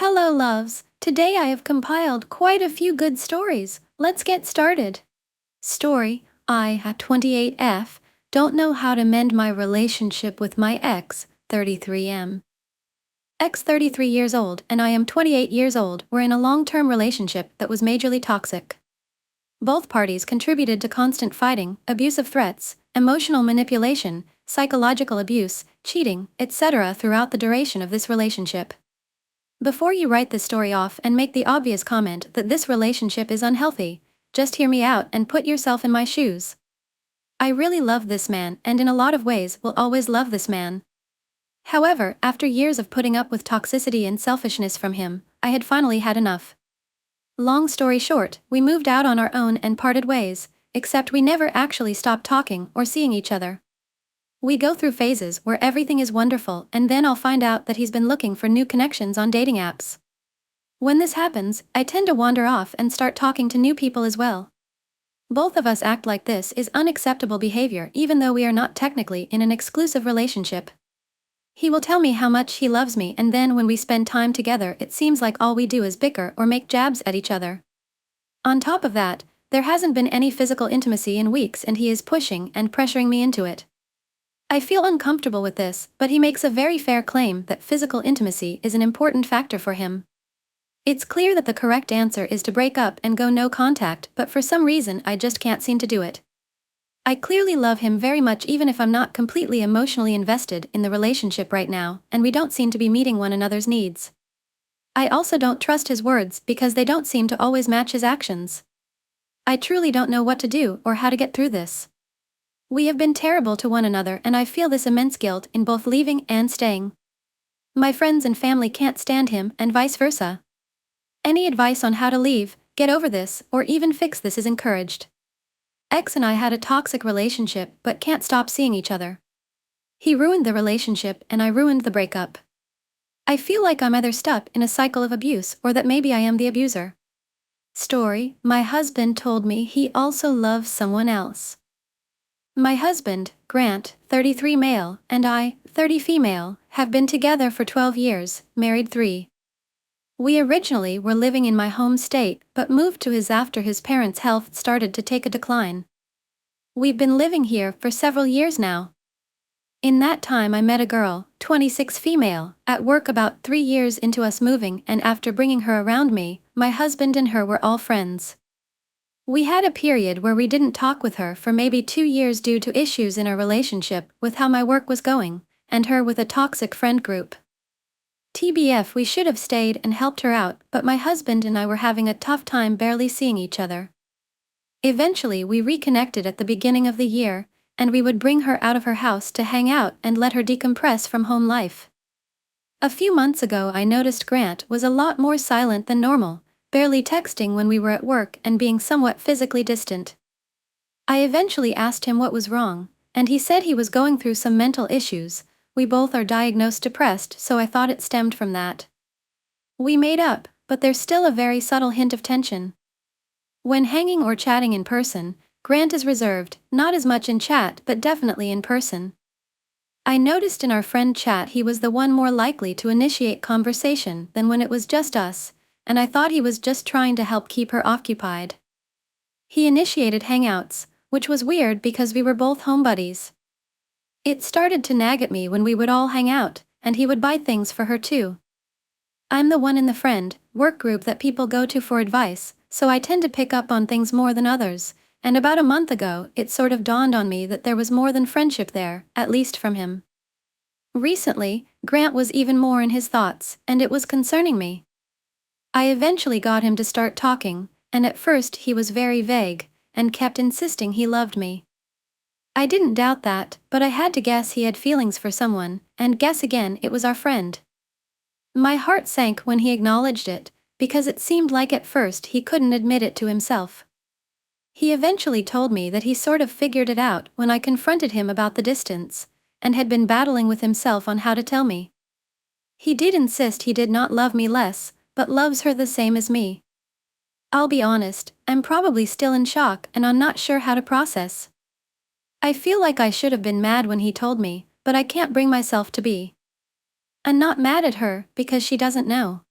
Hello, loves. Today I have compiled quite a few good stories. Let's get started. Story I at 28F don't know how to mend my relationship with my ex, 33M. Ex 33 years old and I am 28 years old were in a long-term relationship that was majorly toxic. Both parties contributed to constant fighting, abusive threats, emotional manipulation, psychological abuse, cheating, etc. throughout the duration of this relationship. Before you write this story off and make the obvious comment that this relationship is unhealthy, just hear me out and put yourself in my shoes. I really love this man and in a lot of ways will always love this man. However, after years of putting up with toxicity and selfishness from him, I had finally had enough. Long story short, we moved out on our own and parted ways, except we never actually stopped talking or seeing each other. We go through phases where everything is wonderful and then I'll find out that he's been looking for new connections on dating apps. When this happens, I tend to wander off and start talking to new people as well. Both of us act like this is unacceptable behavior even though we are not technically in an exclusive relationship. He will tell me how much he loves me and then when we spend time together it seems like all we do is bicker or make jabs at each other. On top of that, there hasn't been any physical intimacy in weeks and he is pushing and pressuring me into it. I feel uncomfortable with this, but he makes a very fair claim that physical intimacy is an important factor for him. It's clear that the correct answer is to break up and go no contact, but for some reason I just can't seem to do it. I clearly love him very much even if I'm not completely emotionally invested in the relationship right now, and we don't seem to be meeting one another's needs. I also don't trust his words because they don't seem to always match his actions. I truly don't know what to do or how to get through this. We have been terrible to one another and I feel this immense guilt in both leaving and staying. My friends and family can't stand him and vice versa. Any advice on how to leave, get over this, or even fix this is encouraged. Ex and I had a toxic relationship but can't stop seeing each other. He ruined the relationship and I ruined the breakup. I feel like I'm either stuck in a cycle of abuse or that maybe I am the abuser. Story: my husband told me he also loves someone else. My husband, Grant, 33 male, and I, 30 female, have been together for 12 years, married 3. We originally were living in my home state but moved to his after his parents' health started to take a decline. We've been living here for several years now. In that time I met a girl, 26 female, at work about 3 years into us moving and after bringing her around me, my husband and her were all friends. We had a period where we didn't talk with her for maybe 2 years due to issues in our relationship with how my work was going, and her with a toxic friend group. TBF, we should have stayed and helped her out, but my husband and I were having a tough time barely seeing each other. Eventually we reconnected at the beginning of the year, and we would bring her out of her house to hang out and let her decompress from home life. A few months ago I noticed Grant was a lot more silent than normal, barely texting when we were at work and being somewhat physically distant. I eventually asked him what was wrong, and he said he was going through some mental issues. We both are diagnosed depressed, so I thought it stemmed from that. We made up, but there's still a very subtle hint of tension. When hanging or chatting in person, Grant is reserved, not as much in chat but definitely in person. I noticed in our friend chat he was the one more likely to initiate conversation than when it was just us, and I thought he was just trying to help keep her occupied. He initiated hangouts, which was weird because we were both home buddies. It started to nag at me when we would all hang out, and he would buy things for her too. I'm the one in the friend work group that people go to for advice, so I tend to pick up on things more than others, and about a month ago it sort of dawned on me that there was more than friendship there, at least from him. Recently, Grant was even more in his thoughts, and it was concerning me. I eventually got him to start talking, and at first he was very vague, and kept insisting he loved me. I didn't doubt that, but I had to guess he had feelings for someone, and guess again it was our friend. My heart sank when he acknowledged it, because it seemed like at first he couldn't admit it to himself. He eventually told me that he sort of figured it out when I confronted him about the distance, and had been battling with himself on how to tell me. He did insist he did not love me less, but loves her the same as me. I'll be honest, I'm probably still in shock and I'm not sure how to process. I feel like I should have been mad when he told me, but I can't bring myself to be. I'm not mad at her because she doesn't know.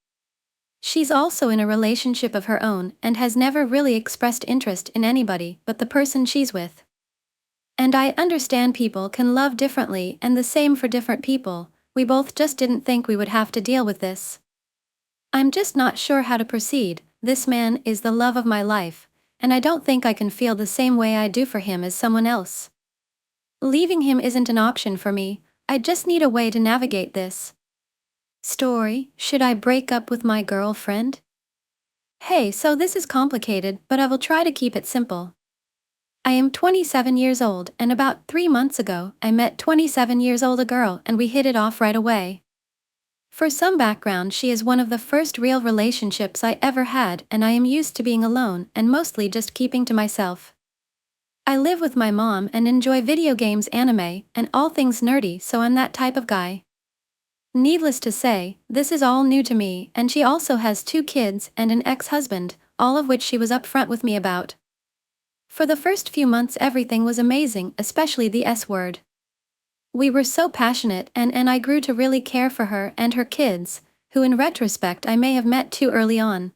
She's also in a relationship of her own and has never really expressed interest in anybody but the person she's with. And I understand people can love differently and the same for different people, we both just didn't think we would have to deal with this. I'm just not sure how to proceed. This man is the love of my life, and I don't think I can feel the same way I do for him as someone else. Leaving him isn't an option for me, I just need a way to navigate this. Story: should I break up with my girlfriend? Hey, so this is complicated, but I will try to keep it simple. I am 27 years old, and about 3 months ago, I met 27 years old a girl and we hit it off right away. For some background, she is one of the first real relationships I ever had, and I am used to being alone and mostly just keeping to myself. I live with my mom and enjoy video games, anime, and all things nerdy, so I'm that type of guy. Needless to say, this is all new to me, and she also has 2 kids and an ex-husband, all of which she was upfront with me about. For the first few months everything was amazing, especially the S word. We were so passionate and I grew to really care for her and her kids, who in retrospect I may have met too early on.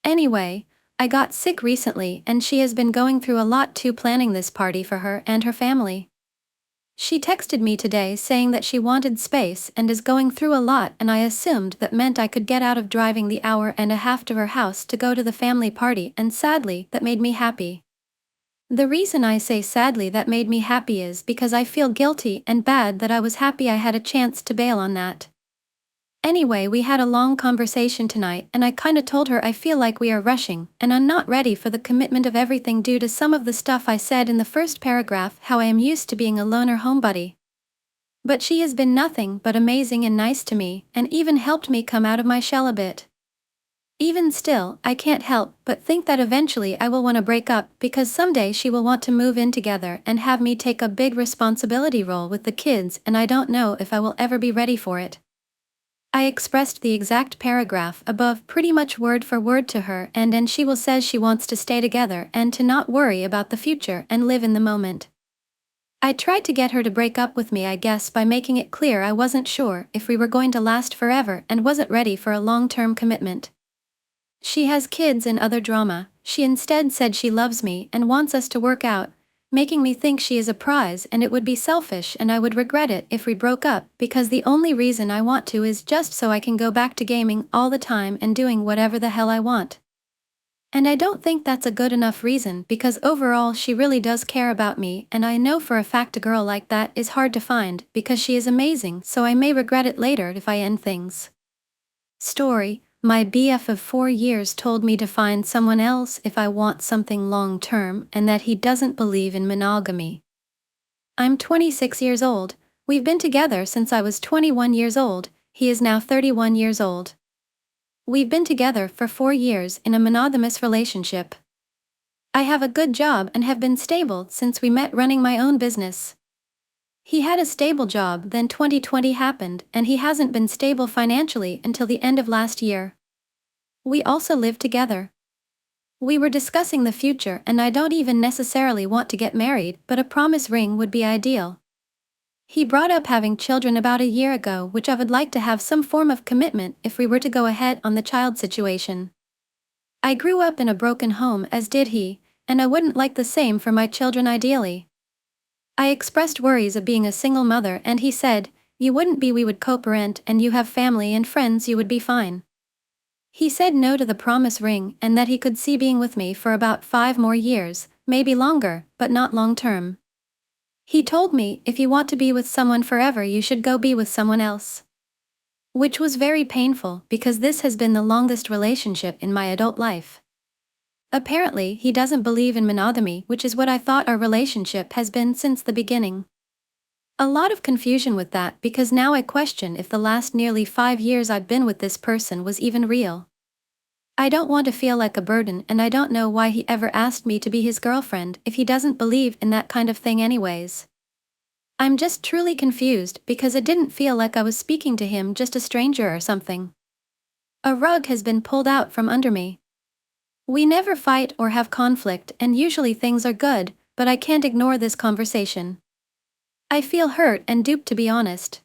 Anyway, I got sick recently and she has been going through a lot too, planning this party for her and her family. She texted me today saying that she wanted space and is going through a lot, and I assumed that meant I could get out of driving the hour and a half to her house to go to the family party, and sadly, that made me happy. The reason I say sadly that made me happy is because I feel guilty and bad that I was happy I had a chance to bail on that. Anyway, we had a long conversation tonight and I kinda told her I feel like we are rushing and I'm not ready for the commitment of everything due to some of the stuff I said in the first paragraph, how I am used to being a loner homebody. But she has been nothing but amazing and nice to me, and even helped me come out of my shell a bit. Even still, I can't help but think that eventually I will want to break up, because someday she will want to move in together and have me take a big responsibility role with the kids, and I don't know if I will ever be ready for it. I expressed the exact paragraph above pretty much word for word to her, and she will says she wants to stay together and to not worry about the future and live in the moment. I tried to get her to break up with me, I guess, by making it clear I wasn't sure if we were going to last forever and wasn't ready for a long-term commitment. She has kids and other drama. She instead said she loves me and wants us to work out, making me think she is a prize and it would be selfish and I would regret it if we broke up, because the only reason I want to is just so I can go back to gaming all the time and doing whatever the hell I want. And I don't think that's a good enough reason, because overall she really does care about me, and I know for a fact a girl like that is hard to find because she is amazing, so I may regret it later if I end things. Story: my BF of 4 years told me to find someone else if I want something long-term and that he doesn't believe in monogamy. I'm 26 years old, we've been together since I was 21 years old, he is now 31 years old. We've been together for 4 years in a monogamous relationship. I have a good job and have been stable since we met, running my own business. He had a stable job, then 2020 happened, and he hasn't been stable financially until the end of last year. We also live together. We were discussing the future, and I don't even necessarily want to get married, but a promise ring would be ideal. He brought up having children about a year ago, which I would like to have some form of commitment if we were to go ahead on the child situation. I grew up in a broken home, as did he, and I wouldn't like the same for my children ideally. I expressed worries of being a single mother and he said, "You wouldn't be, we would co-parent and you have family and friends, you would be fine." He said no to the promise ring and that he could see being with me for about 5 more years, maybe longer, but not long-term. He told me, if you want to be with someone forever you should go be with someone else. Which was very painful, because this has been the longest relationship in my adult life. Apparently, he doesn't believe in monogamy, which is what I thought our relationship has been since the beginning. A lot of confusion with that, because now I question if the last nearly 5 years I've been with this person was even real. I don't want to feel like a burden, and I don't know why he ever asked me to be his girlfriend if he doesn't believe in that kind of thing anyways. I'm just truly confused, because it didn't feel like I was speaking to him, just a stranger or something. A rug has been pulled out from under me. We never fight or have conflict, and usually things are good, but I can't ignore this conversation. I feel hurt and duped, to be honest.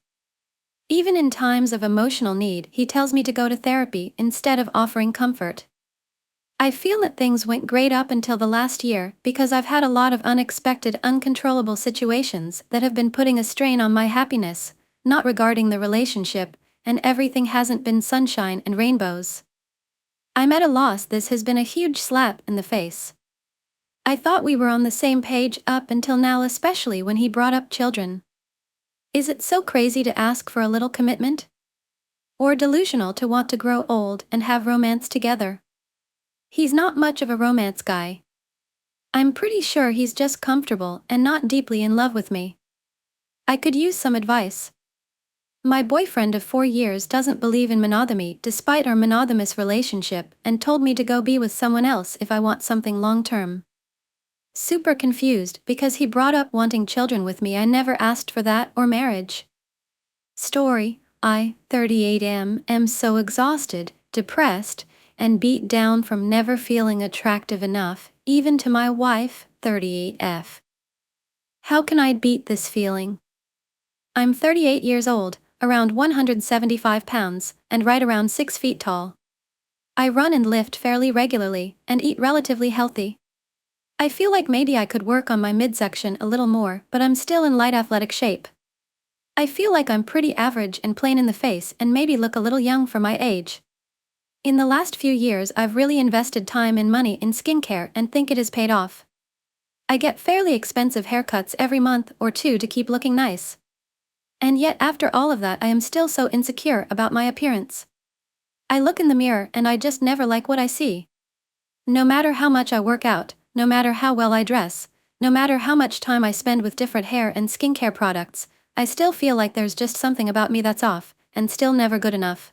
Even in times of emotional need, he tells me to go to therapy instead of offering comfort. I feel that things went great up until the last year because I've had a lot of unexpected, uncontrollable situations that have been putting a strain on my happiness, not regarding the relationship, and everything hasn't been sunshine and rainbows. I'm at a loss. This has been a huge slap in the face. I thought we were on the same page up until now, especially when he brought up children. Is it so crazy to ask for a little commitment? Or delusional to want to grow old and have romance together? He's not much of a romance guy. I'm pretty sure he's just comfortable and not deeply in love with me. I could use some advice. My boyfriend of 4 years doesn't believe in monogamy despite our monogamous relationship and told me to go be with someone else if I want something long-term. Super confused because he brought up wanting children with me. I never asked for that or marriage. Story: I, 38 am so exhausted, depressed, and beat down from never feeling attractive enough, even to my wife, 38F. How can I beat this feeling? I'm 38 years old, around 175 pounds, and right around 6 feet tall. I run and lift fairly regularly, and eat relatively healthy. I feel like maybe I could work on my midsection a little more, but I'm still in light athletic shape. I feel like I'm pretty average and plain in the face and maybe look a little young for my age. In the last few years, I've really invested time and money in skincare and think it has paid off. I get fairly expensive haircuts every month or two to keep looking nice. And yet after all of that, I am still so insecure about my appearance. I look in the mirror and I just never like what I see. No matter how much I work out, no matter how well I dress, no matter how much time I spend with different hair and skincare products, I still feel like there's just something about me that's off, and still never good enough.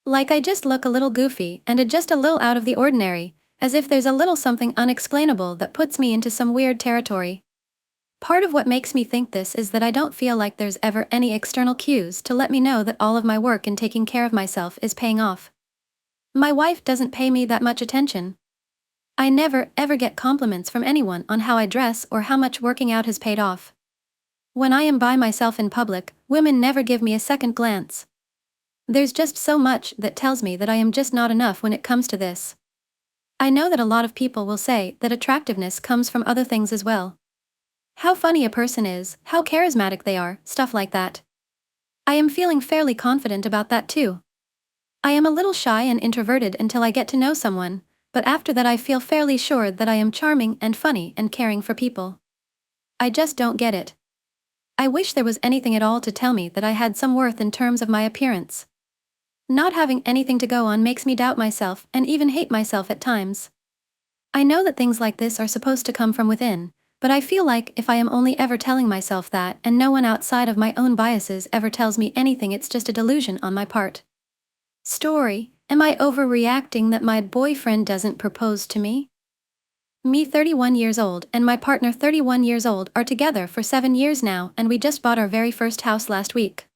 Like I just look a little goofy and just a little out of the ordinary, as if there's a little something unexplainable that puts me into some weird territory. Part of what makes me think this is that I don't feel like there's ever any external cues to let me know that all of my work in taking care of myself is paying off. My wife doesn't pay me that much attention. I never ever get compliments from anyone on how I dress or how much working out has paid off. When I am by myself in public, women never give me a second glance. There's just so much that tells me that I am just not enough when it comes to this. I know that a lot of people will say that attractiveness comes from other things as well. How funny a person is, how charismatic they are, stuff like that. I am feeling fairly confident about that too. I am a little shy and introverted until I get to know someone, but after that I feel fairly sure that I am charming and funny and caring for people. I just don't get it. I wish there was anything at all to tell me that I had some worth in terms of my appearance. Not having anything to go on makes me doubt myself and even hate myself at times. I know that things like this are supposed to come from within, but I feel like if I am only ever telling myself that and no one outside of my own biases ever tells me anything, it's just a delusion on my part. Story: am I overreacting that my boyfriend doesn't propose to me? Me, 31 years old, and my partner, 31 years old, are together for 7 years now, and we just bought our very first house last week.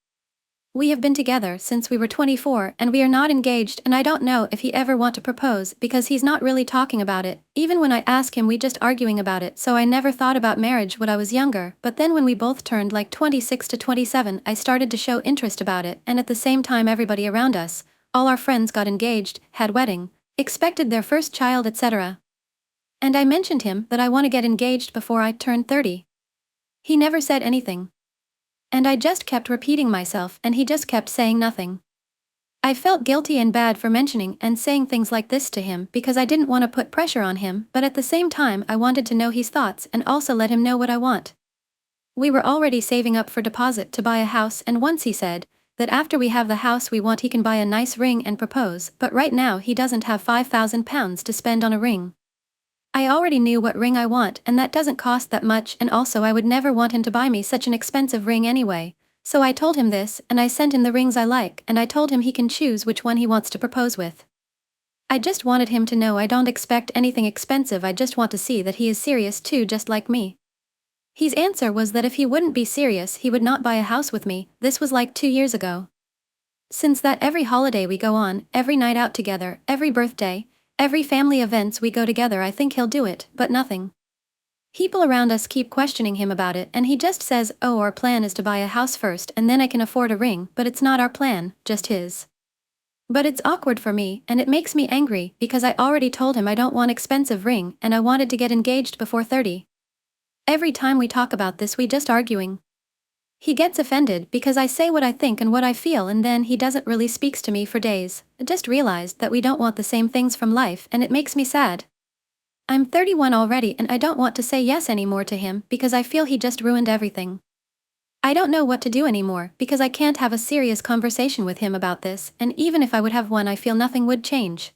We have been together since we were 24 and we are not engaged, and I don't know if he ever want to propose because he's not really talking about it. Even when I ask him, we just arguing about it, so I never thought about marriage when I was younger, but then when we both turned like 26 to 27, I started to show interest about it, and at the same time everybody around us, all our friends got engaged, had wedding, expected their first child, etc. And I mentioned him that I want to get engaged before I turn 30. He never said anything. And I just kept repeating myself and he just kept saying nothing. I felt guilty and bad for mentioning and saying things like this to him because I didn't want to put pressure on him, but at the same time I wanted to know his thoughts and also let him know what I want. We were already saving up for deposit to buy a house, and once he said that after we have the house we want he can buy a nice ring and propose, but right now he doesn't have £5,000 to spend on a ring. I already knew what ring I want, and that doesn't cost that much, and also I would never want him to buy me such an expensive ring anyway. So I told him this, and I sent him the rings I like, and I told him he can choose which one he wants to propose with. I just wanted him to know I don't expect anything expensive, I just want to see that he is serious too, just like me. His answer was that if he wouldn't be serious he would not buy a house with me. This was like 2 years ago. Since that, every holiday we go on, every night out together, every birthday, every family events we go together, I think he'll do it, but nothing. People around us keep questioning him about it, and he just says, "Oh, our plan is to buy a house first and then I can afford a ring," but it's not our plan, just his. But it's awkward for me, and it makes me angry because I already told him I don't want expensive ring and I wanted to get engaged before 30. Every time we talk about this, we just arguing. He gets offended because I say what I think and what I feel, and then he doesn't really speaks to me for days. I just realized that we don't want the same things from life, and it makes me sad. I'm 31 already and I don't want to say yes anymore to him because I feel he just ruined everything. I don't know what to do anymore because I can't have a serious conversation with him about this, and even if I would have one, I feel nothing would change.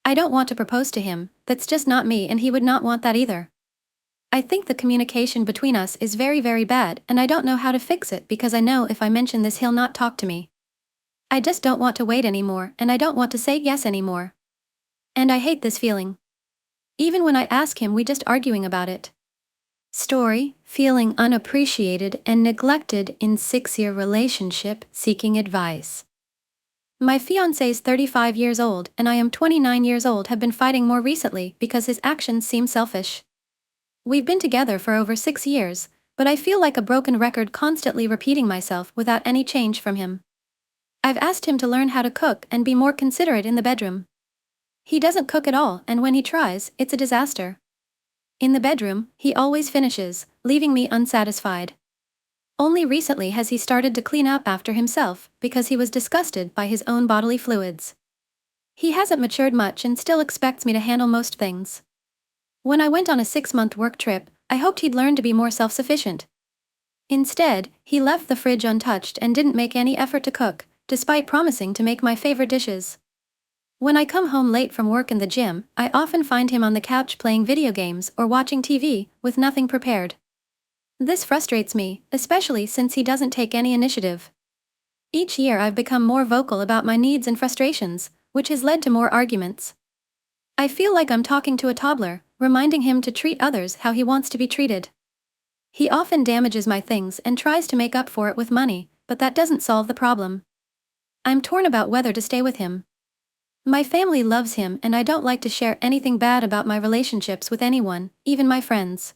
I don't want to propose to him, that's just not me, and he would not want that either. I think the communication between us is very, very bad, and I don't know how to fix it because I know if I mention this, he'll not talk to me. I just don't want to wait anymore, and I don't want to say yes anymore. And I hate this feeling. Even when I ask him, we just arguing about it. Story, feeling unappreciated and neglected in 6-year relationship, seeking advice. My fiancé's 35 years old and I am 29 years old have been fighting more recently because his actions seem selfish. We've been together for over 6 years, but I feel like a broken record constantly repeating myself without any change from him. I've asked him to learn how to cook and be more considerate in the bedroom. He doesn't cook at all, and when he tries, it's a disaster. In the bedroom, he always finishes, leaving me unsatisfied. Only recently has he started to clean up after himself because he was disgusted by his own bodily fluids. He hasn't matured much and still expects me to handle most things. When I went on a 6-month work trip, I hoped he'd learn to be more self-sufficient. Instead, he left the fridge untouched and didn't make any effort to cook, despite promising to make my favorite dishes. When I come home late from work in the gym, I often find him on the couch playing video games or watching TV, with nothing prepared. This frustrates me, especially since he doesn't take any initiative. Each year I've become more vocal about my needs and frustrations, which has led to more arguments. I feel like I'm talking to a toddler, reminding him to treat others how he wants to be treated. He often damages my things and tries to make up for it with money, but that doesn't solve the problem. I'm torn about whether to stay with him. My family loves him and I don't like to share anything bad about my relationships with anyone, even my friends.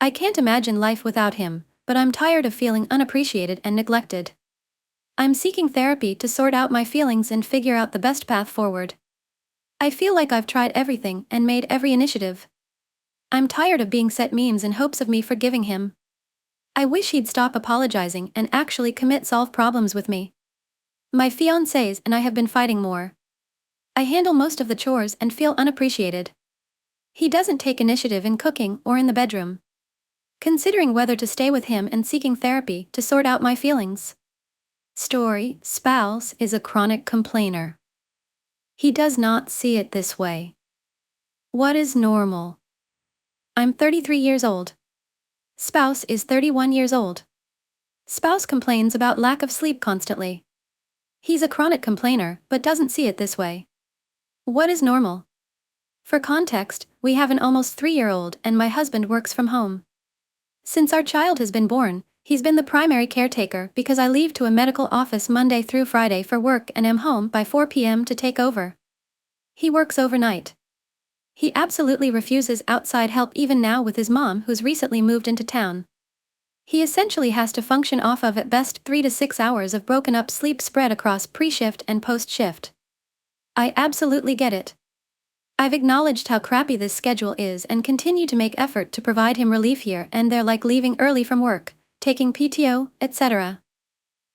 I can't imagine life without him, but I'm tired of feeling unappreciated and neglected. I'm seeking therapy to sort out my feelings and figure out the best path forward. I feel like I've tried everything and made every initiative. I'm tired of being sent memes in hopes of me forgiving him. I wish he'd stop apologizing and actually solve problems with me. My fiancés and I have been fighting more. I handle most of the chores and feel unappreciated. He doesn't take initiative in cooking or in the bedroom. Considering whether to stay with him and seeking therapy to sort out my feelings. Story, spouse is a chronic complainer. He does not see it this way. What is normal? I'm 33 years old. Spouse is 31 years old. Spouse complains about lack of sleep constantly. He's a chronic complainer but doesn't see it this way. What is normal? For context, we have an almost 3-year-old and my husband works from home. Since our child has been born, he's been the primary caretaker because I leave to a medical office Monday through Friday for work and am home by 4 p.m. to take over. He works overnight. He absolutely refuses outside help, even now with his mom who's recently moved into town. He essentially has to function off of at best 3 to 6 hours of broken up sleep spread across pre-shift and post-shift. I absolutely get it. I've acknowledged how crappy this schedule is and continue to make effort to provide him relief here and there, like leaving early from work, taking PTO, etc.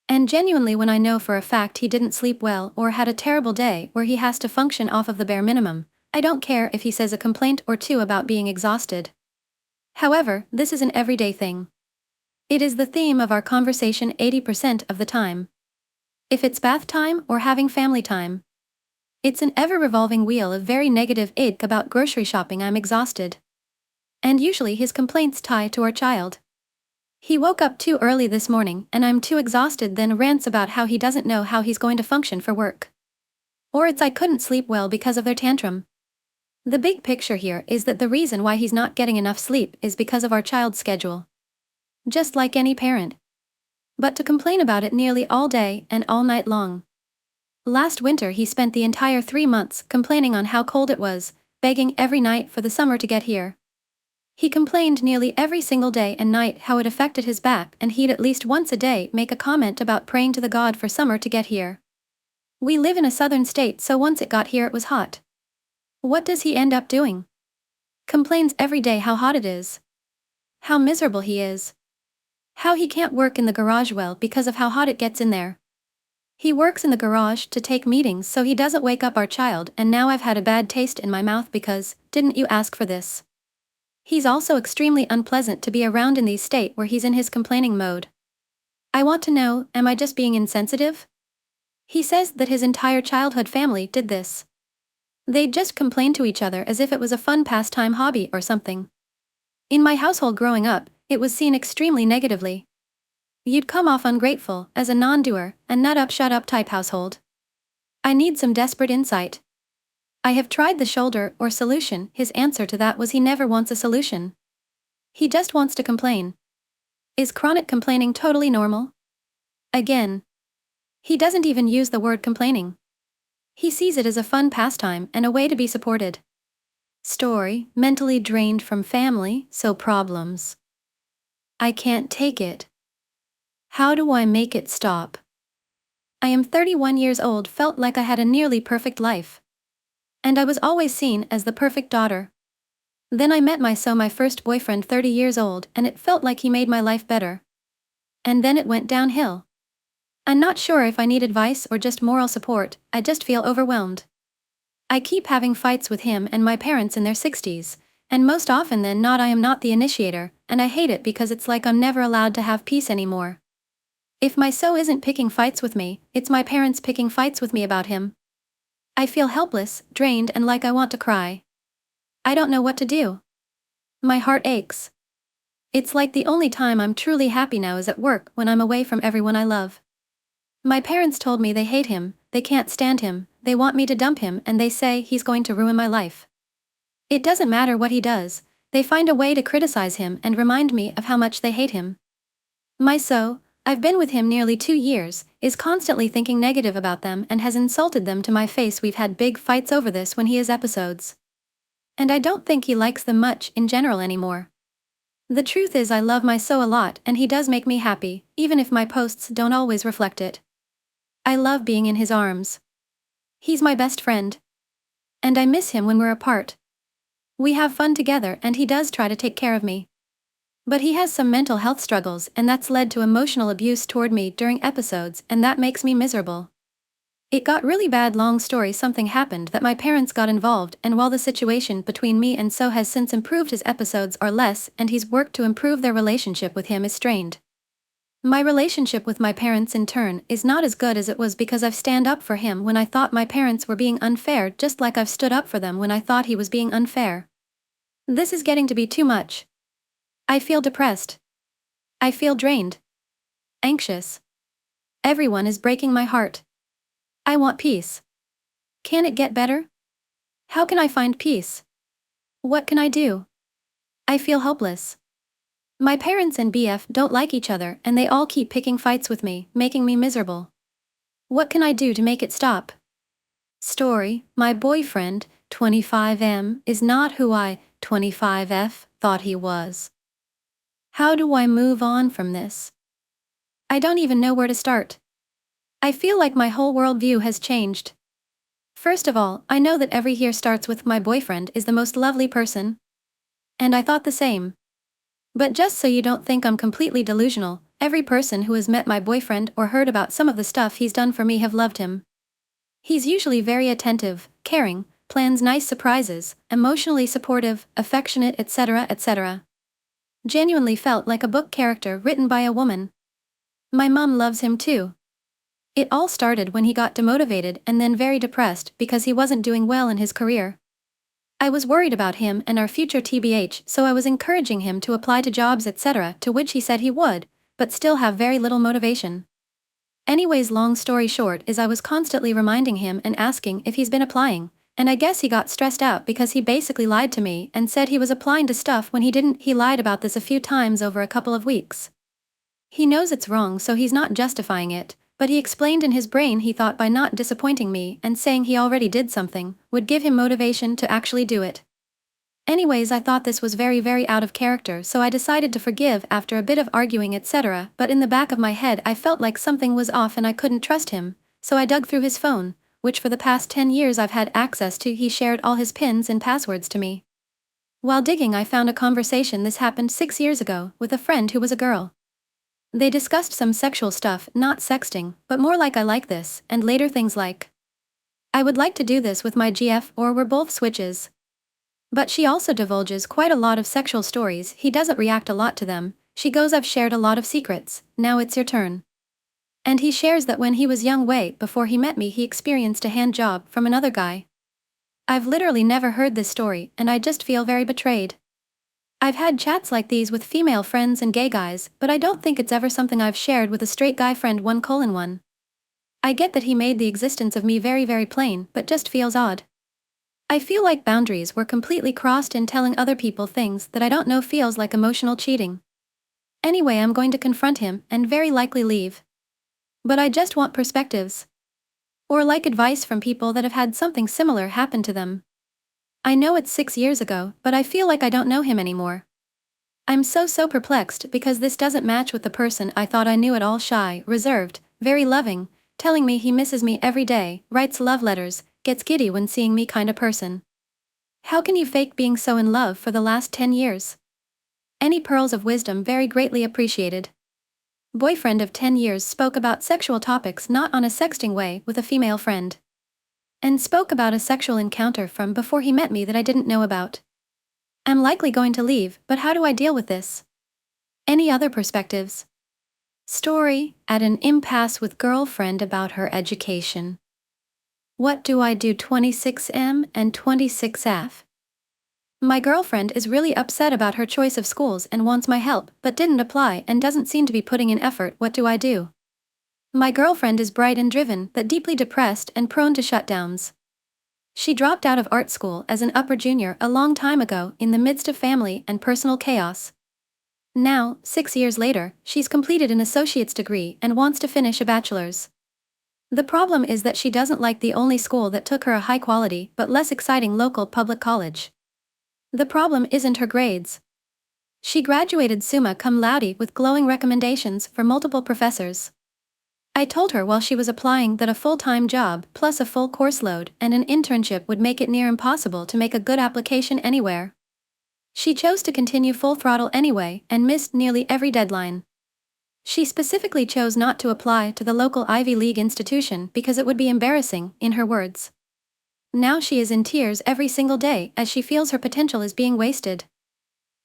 And genuinely, when I know for a fact he didn't sleep well or had a terrible day where he has to function off of the bare minimum, I don't care if he says a complaint or two about being exhausted. However, this is an everyday thing. It is the theme of our conversation 80% of the time. If it's bath time or having family time, it's an ever-revolving wheel of very negative ick about grocery shopping. I'm exhausted. And usually his complaints tie to our child. He woke up too early this morning and I'm too exhausted, then rants about how he doesn't know how he's going to function for work. Or it's I couldn't sleep well because of their tantrum. The big picture here is that the reason why he's not getting enough sleep is because of our child's schedule. Just like any parent. But to complain about it nearly all day and all night long. Last winter he spent the entire 3 months complaining on how cold it was, begging every night for the summer to get here. He complained nearly every single day and night how it affected his back, and he'd at least once a day make a comment about praying to the god for summer to get here. We live in a southern state, so once it got here it was hot. What does he end up doing? Complains every day how hot it is. How miserable he is. How he can't work in the garage well because of how hot it gets in there. He works in the garage to take meetings so he doesn't wake up our child, and now I've had a bad taste in my mouth because, didn't you ask for this? He's also extremely unpleasant to be around in the state where he's in his complaining mode. I want to know, am I just being insensitive? He says that his entire childhood family did this. They'd just complain to each other as if it was a fun pastime hobby or something. In my household growing up, it was seen extremely negatively. You'd come off ungrateful, as a non-doer, and nut up shut up type household. I need some desperate insight. I have tried the shoulder or solution. His answer to that was he never wants a solution. He just wants to complain. Is chronic complaining totally normal? Again. He doesn't even use the word complaining. He sees it as a fun pastime and a way to be supported. Story, mentally drained from family, so problems. I can't take it. How do I make it stop? I am 31 years old, felt like I had a nearly perfect life. And I was always seen as the perfect daughter. Then I met my first boyfriend 30 years old, and it felt like he made my life better. And then it went downhill. I'm not sure if I need advice or just moral support, I just feel overwhelmed. I keep having fights with him and my parents in their 60s, and most often than not I am not the initiator, and I hate it because it's like I'm never allowed to have peace anymore. If my isn't picking fights with me, it's my parents picking fights with me about him. I feel helpless, drained, and like I want to cry. I don't know what to do. My heart aches. It's like the only time I'm truly happy now is at work when I'm away from everyone I love. My parents told me they hate him, they can't stand him, they want me to dump him, and they say he's going to ruin my life. It doesn't matter what he does, they find a way to criticize him and remind me of how much they hate him. I've been with him nearly 2 years, is constantly thinking negative about them and has insulted them to my face. We've had big fights over this when he has episodes. And I don't think he likes them much in general anymore. The truth is I love my a lot and he does make me happy, even if my posts don't always reflect it. I love being in his arms. He's my best friend. And I miss him when we're apart. We have fun together and he does try to take care of me. But he has some mental health struggles, and that's led to emotional abuse toward me during episodes, and that makes me miserable. It got really bad. Long story, something happened that my parents got involved, and while the situation between me and has since improved, his episodes are less, and he's worked to improve their relationship with him is strained. My relationship with my parents in turn is not as good as it was because I've stand up for him when I thought my parents were being unfair, just like I've stood up for them when I thought he was being unfair. This is getting to be too much. I feel depressed. I feel drained. Anxious. Everyone is breaking my heart. I want peace. Can it get better? How can I find peace? What can I do? I feel hopeless. My parents and BF don't like each other and they all keep picking fights with me, making me miserable. What can I do to make it stop? Story, my boyfriend, 25M, is not who I, 25F, thought he was. How do I move on from this? I don't even know where to start. I feel like my whole worldview has changed. First of all, I know that every year starts with my boyfriend is the most lovely person. And I thought the same. But just so you don't think I'm completely delusional, every person who has met my boyfriend or heard about some of the stuff he's done for me have loved him. He's usually very attentive, caring, plans nice surprises, emotionally supportive, affectionate, etc., etc. Genuinely felt like a book character written by a woman. My mom loves him too. It all started when he got demotivated and then very depressed because he wasn't doing well in his career. I was worried about him and our future TBH, so I was encouraging him to apply to jobs etc., to which he said he would, but still have very little motivation. Anyways, long story short is I was constantly reminding him and asking if he's been applying, and I guess he got stressed out because he basically lied to me and said he was applying to stuff when he didn't. He lied about this a few times over a couple of weeks. He knows it's wrong, so he's not justifying it, but he explained in his brain he thought by not disappointing me and saying he already did something would give him motivation to actually do it. Anyways, I thought this was very out of character, so I decided to forgive after a bit of arguing, etc. But in the back of my head, I felt like something was off and I couldn't trust him, so I dug through his phone, which for the past 10 years I've had access to. He shared all his pins and passwords to me. While digging, I found a conversation this happened 6 years ago with a friend who was a girl. They discussed some sexual stuff, not sexting, but more like "I like this," and later things like "I would like to do this with my GF," or "we're both switches." But she also divulges quite a lot of sexual stories. He doesn't react a lot to them. She goes, "I've shared a lot of secrets, now it's your turn." And he shares that when he was young, way before he met me, he experienced a hand job from another guy. I've literally never heard this story, and I just feel very betrayed. I've had chats like these with female friends and gay guys, but I don't think it's ever something I've shared with a straight guy friend. 1:1. I get that he made the existence of me very plain, but just feels odd. I feel like boundaries were completely crossed in telling other people things that I don't know. Feels like emotional cheating. Anyway, I'm going to confront him and very likely leave. But I just want perspectives. Or like advice from people that have had something similar happen to them. I know it's 6 years ago, but I feel like I don't know him anymore. I'm so perplexed because this doesn't match with the person I thought I knew at all. Shy, reserved, very loving, telling me he misses me every day, writes love letters, gets giddy when seeing me kind of person. How can you fake being so in love for the last 10 years? Any pearls of wisdom very greatly appreciated. Boyfriend of 10 years spoke about sexual topics not on a sexting way with a female friend. And spoke about a sexual encounter from before he met me that I didn't know about. I'm likely going to leave, but how do I deal with this? Any other perspectives? Story, at an impasse with girlfriend about her education. What do I do? 26M and 26F. My girlfriend is really upset about her choice of schools and wants my help, but didn't apply and doesn't seem to be putting in effort. What do I do? My girlfriend is bright and driven, but deeply depressed and prone to shutdowns. She dropped out of art school as an upper junior a long time ago in the midst of family and personal chaos. Now, 6 years later, she's completed an associate's degree and wants to finish a bachelor's. The problem is that she doesn't like the only school that took her a high-quality but less exciting local public college. The problem isn't her grades. She graduated summa cum laude with glowing recommendations for multiple professors. I told her while she was applying that a full-time job plus a full course load and an internship would make it near impossible to make a good application anywhere. She chose to continue full throttle anyway and missed nearly every deadline. She specifically chose not to apply to the local Ivy League institution because it would be embarrassing, in her words. Now she is in tears every single day as she feels her potential is being wasted.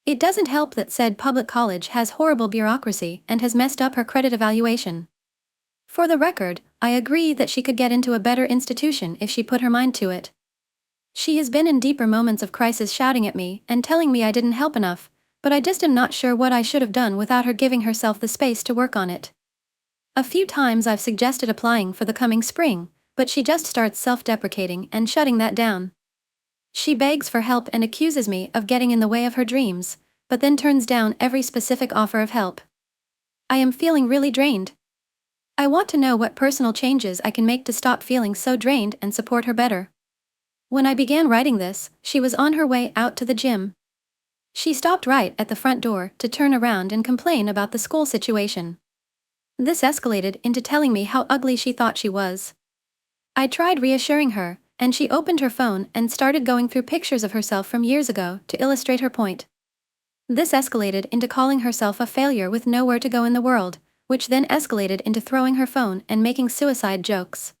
It doesn't help that said public college has horrible bureaucracy and has messed up her credit evaluation. For the record, I agree that she could get into a better institution if she put her mind to it. She has been in deeper moments of crisis shouting at me and telling me I didn't help enough, but I just am not sure what I should have done without her giving herself the space to work on it. A few times I've suggested applying for the coming spring, but she just starts self-deprecating and shutting that down. She begs for help and accuses me of getting in the way of her dreams, but then turns down every specific offer of help. I am feeling really drained. I want to know what personal changes I can make to stop feeling so drained and support her better. When I began writing this, she was on her way out to the gym. She stopped right at the front door to turn around and complain about the school situation. This escalated into telling me how ugly she thought she was. I tried reassuring her, and she opened her phone and started going through pictures of herself from years ago to illustrate her point. This escalated into calling herself a failure with nowhere to go in the world, which then escalated into throwing her phone and making suicide jokes.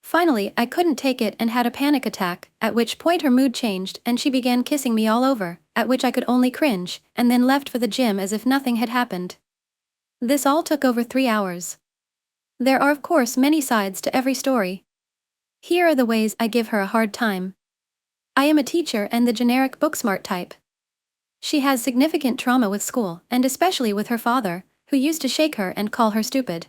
Finally, I couldn't take it and had a panic attack, at which point her mood changed and she began kissing me all over, at which I could only cringe, and then left for the gym as if nothing had happened. This all took over 3 hours. There are of course many sides to every story. Here are the ways I give her a hard time. I am a teacher and the generic book-smart type. She has significant trauma with school, and especially with her father, who used to shake her and call her stupid.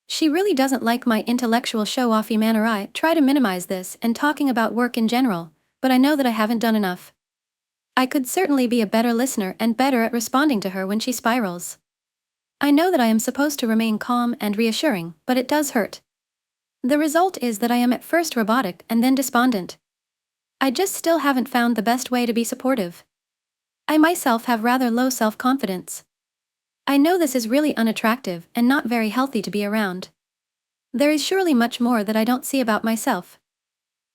She really doesn't like my intellectual show-offy manner. I try to minimize this and talking about work in general, but I know that I haven't done enough. I could certainly be a better listener and better at responding to her when she spirals. I know that I am supposed to remain calm and reassuring, but it does hurt. The result is that I am at first robotic and then despondent. I just still haven't found the best way to be supportive. I myself have rather low self-confidence. I know this is really unattractive and not very healthy to be around. There is surely much more that I don't see about myself.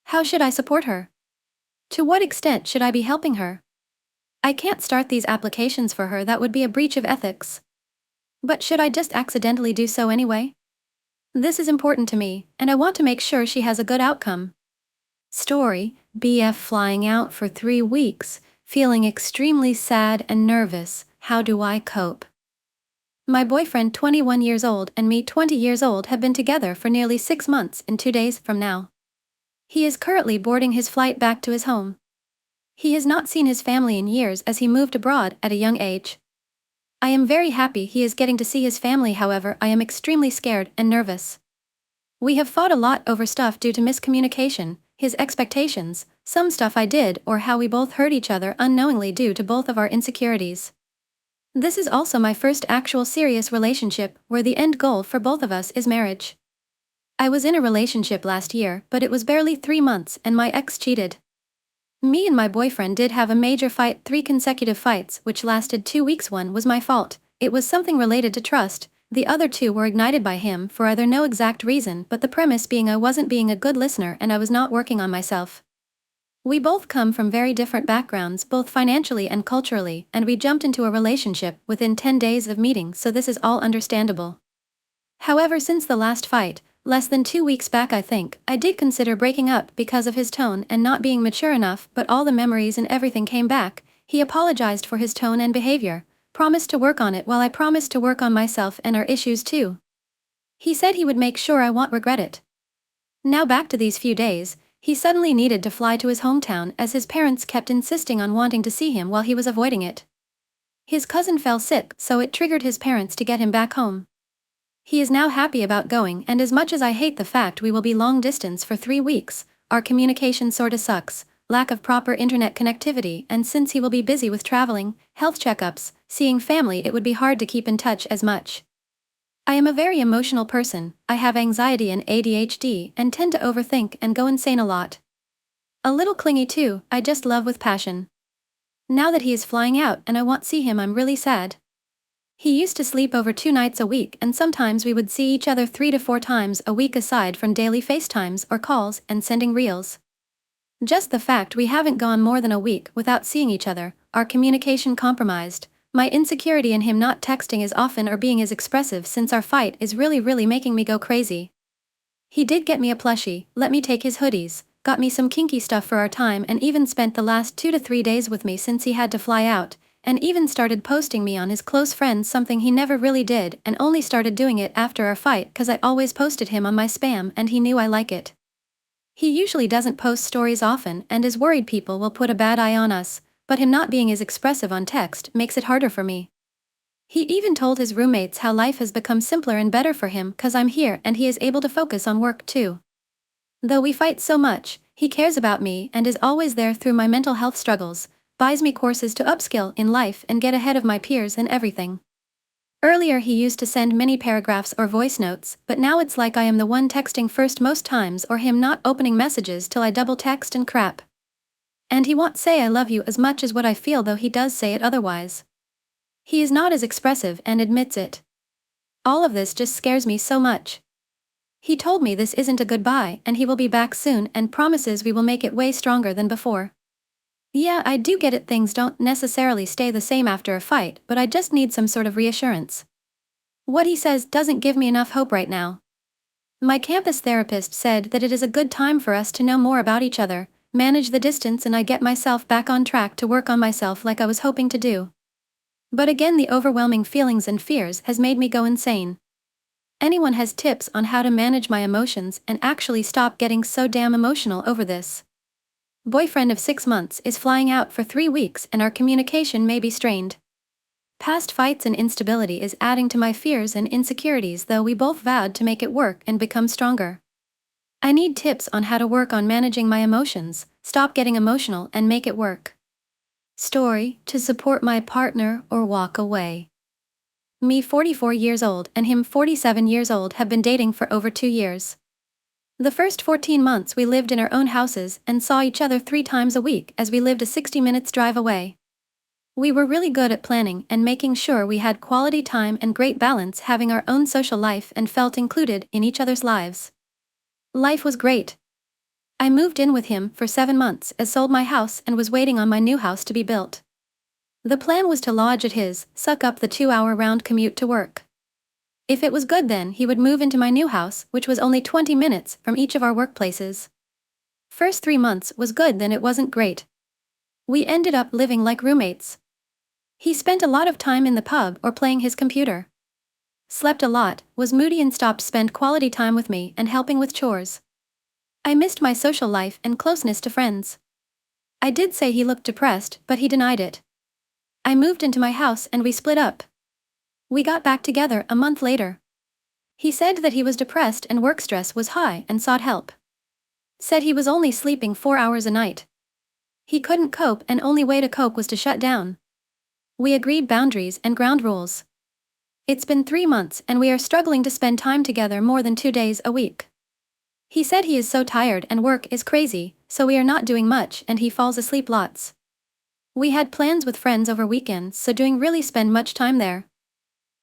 How should I support her? To what extent should I be helping her? I can't start these applications for her, that would be a breach of ethics. But should I just accidentally do so anyway? This is important to me, and I want to make sure she has a good outcome. Story: BF flying out for 3 weeks, feeling extremely sad and nervous. How do I cope? My boyfriend, 21 years old, and me, 20 years old, have been together for nearly 6 months in 2 days from now. He is currently boarding his flight back to his home. He has not seen his family in years as he moved abroad at a young age. I am very happy he is getting to see his family, however, I am extremely scared and nervous. We have fought a lot over stuff due to miscommunication, his expectations, some stuff I did, or how we both hurt each other unknowingly due to both of our insecurities. This is also my first actual serious relationship where the end goal for both of us is marriage. I was in a relationship last year, but it was barely 3 months and my ex cheated. Me and my boyfriend did have a major fight, 3 consecutive fights, which lasted 2 weeks. One was my fault, it was something related to trust, the other 2 were ignited by him for either no exact reason, but the premise being I wasn't being a good listener and I was not working on myself. We both come from very different backgrounds, both financially and culturally, and we jumped into a relationship within 10 days of meeting, so this is all understandable. However, since the last fight, less than 2 weeks back I think, I did consider breaking up because of his tone and not being mature enough, but all the memories and everything came back. He apologized for his tone and behavior, promised to work on it while I promised to work on myself and our issues too. He said he would make sure I won't regret it. Now back to these few days, he suddenly needed to fly to his hometown as his parents kept insisting on wanting to see him while he was avoiding it. His cousin fell sick, so it triggered his parents to get him back home. He is now happy about going, and as much as I hate the fact we will be long distance for 3 weeks, our communication sorta sucks, lack of proper internet connectivity, and since he will be busy with traveling, health checkups, seeing family, it would be hard to keep in touch as much. I am a very emotional person, I have anxiety and ADHD and tend to overthink and go insane a lot. A little clingy too, I just love with passion. Now that he is flying out and I won't see him, I'm really sad. He used to sleep over 2 nights a week and sometimes we would see each other 3 to 4 times a week aside from daily FaceTimes or calls and sending reels. Just the fact we haven't gone more than a week without seeing each other, our communication compromised, my insecurity in him not texting as often or being as expressive since our fight is really making me go crazy. He did get me a plushie, let me take his hoodies, got me some kinky stuff for our time, and even spent the last 2 to 3 days with me since he had to fly out, and even started posting me on his close friends, something he never really did, and only started doing it after our fight cause I always posted him on my spam and he knew I like it. He usually doesn't post stories often and is worried people will put a bad eye on us, but him not being as expressive on text makes it harder for me. He even told his roommates how life has become simpler and better for him cause I'm here and he is able to focus on work too. Though we fight so much, he cares about me and is always there through my mental health struggles, buys me courses to upskill in life and get ahead of my peers and everything. Earlier he used to send many paragraphs or voice notes, but now it's like I am the one texting first most times or him not opening messages till I double text and crap. And he won't say I love you as much as what I feel, though he does say it otherwise. He is not as expressive and admits it. All of this just scares me so much. He told me this isn't a goodbye and he will be back soon and promises we will make it way stronger than before. Yeah, I do get it, things don't necessarily stay the same after a fight, but I just need some sort of reassurance. What he says doesn't give me enough hope right now. My campus therapist said that it is a good time for us to know more about each other, manage the distance, and I get myself back on track to work on myself like I was hoping to do. But again, the overwhelming feelings and fears has made me go insane. Anyone has tips on how to manage my emotions and actually stop getting so damn emotional over this? Boyfriend of 6 months is flying out for 3 weeks and our communication may be strained. Past fights and instability is adding to my fears and insecurities, though we both vowed to make it work and become stronger. I need tips on how to work on managing my emotions, stop getting emotional and make it work. Story: to support my partner or walk away. Me, 44 years old, and him, 47 years old, have been dating for over 2 years. The first 14 months we lived in our own houses and saw each other 3 times a week as we lived a 60 minutes drive away. We were really good at planning and making sure we had quality time and great balance, having our own social life and felt included in each other's lives. Life was great. I moved in with him for 7 months, as sold my house and was waiting on my new house to be built. The plan was to lodge at his, suck up the 2-hour round commute to work. If it was good, then he would move into my new house, which was only 20 minutes from each of our workplaces. First 3 months was good, then it wasn't great. We ended up living like roommates. He spent a lot of time in the pub or playing his computer. Slept a lot, was moody and stopped spend quality time with me and helping with chores. I missed my social life and closeness to friends. I did say he looked depressed, but he denied it. I moved into my house and we split up. We got back together a month later. He said that he was depressed and work stress was high and sought help. Said he was only sleeping 4 hours a night. He couldn't cope and only way to cope was to shut down. We agreed boundaries and ground rules. It's been 3 months and we are struggling to spend time together more than 2 days a week. He said he is so tired and work is crazy, so we are not doing much and he falls asleep lots. We had plans with friends over weekends, so doing really spend much time there.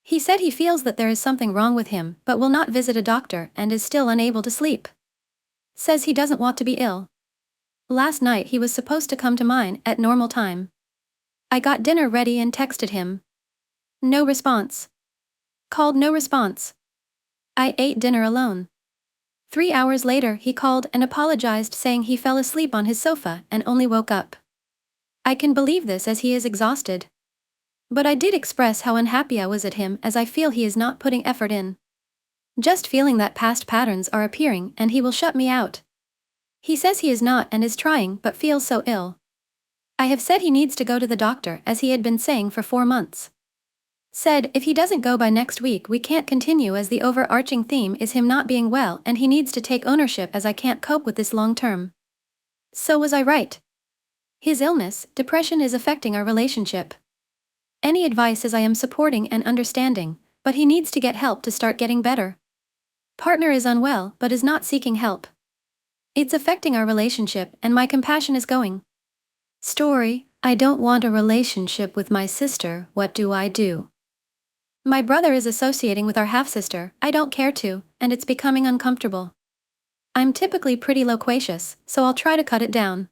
He said he feels that there is something wrong with him but will not visit a doctor and is still unable to sleep. Says he doesn't want to be ill. Last night he was supposed to come to mine at normal time. I got dinner ready and texted him. No response. Called, no response. I ate dinner alone. 3 hours later he called and apologized, saying he fell asleep on his sofa and only woke up. I can believe this as he is exhausted. But I did express how unhappy I was at him, as I feel he is not putting effort in. Just feeling that past patterns are appearing and he will shut me out. He says he is not and is trying but feels so ill. I have said he needs to go to the doctor, as he had been saying for 4 months. Said if he doesn't go by next week we can't continue, as the overarching theme is him not being well and he needs to take ownership, as I can't cope with this long term. So was I right? His illness, depression, is affecting our relationship. Any advice, as I am supporting and understanding, but he needs to get help to start getting better. Partner is unwell but is not seeking help. It's affecting our relationship and my compassion is going. Story: I don't want a relationship with my sister, what do I do? My brother is associating with our half-sister, I don't care to, and it's becoming uncomfortable. I'm typically pretty loquacious, so I'll try to cut it down.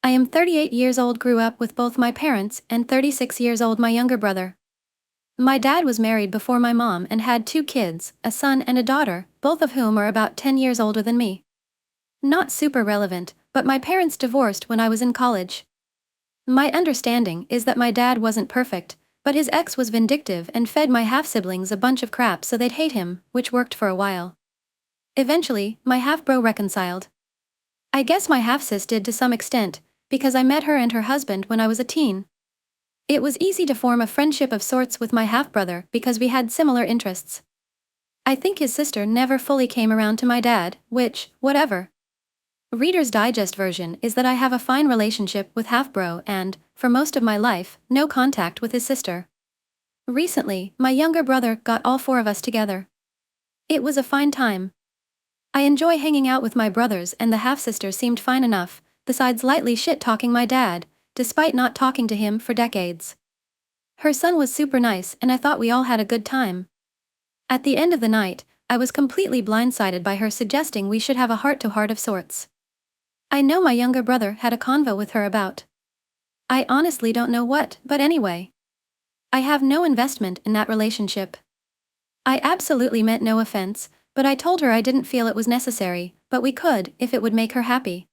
I am 38 years old, grew up with both my parents, and 36 years old my younger brother. My dad was married before my mom and had 2 kids, a son and a daughter, both of whom are about 10 years older than me. Not super relevant, but my parents divorced when I was in college. My understanding is that my dad wasn't perfect, but his ex was vindictive and fed my half-siblings a bunch of crap so they'd hate him, which worked for a while. Eventually, my half-bro reconciled. I guess my half-sis did to some extent, because I met her and her husband when I was a teen. It was easy to form a friendship of sorts with my half-brother because we had similar interests. I think his sister never fully came around to my dad, which, whatever. Reader's Digest version is that I have a fine relationship with half-bro and, for most of my life, no contact with his sister. Recently, my younger brother got all 4 of us together. It was a fine time. I enjoy hanging out with my brothers, and the half-sister seemed fine enough, besides lightly shit-talking my dad, despite not talking to him for decades. Her son was super nice and I thought we all had a good time. At the end of the night, I was completely blindsided by her suggesting we should have a heart-to-heart of sorts. I know my younger brother had a convo with her about. I honestly don't know what, but anyway. I have no investment in that relationship. I absolutely meant no offense, but I told her I didn't feel it was necessary, but we could, if it would make her happy.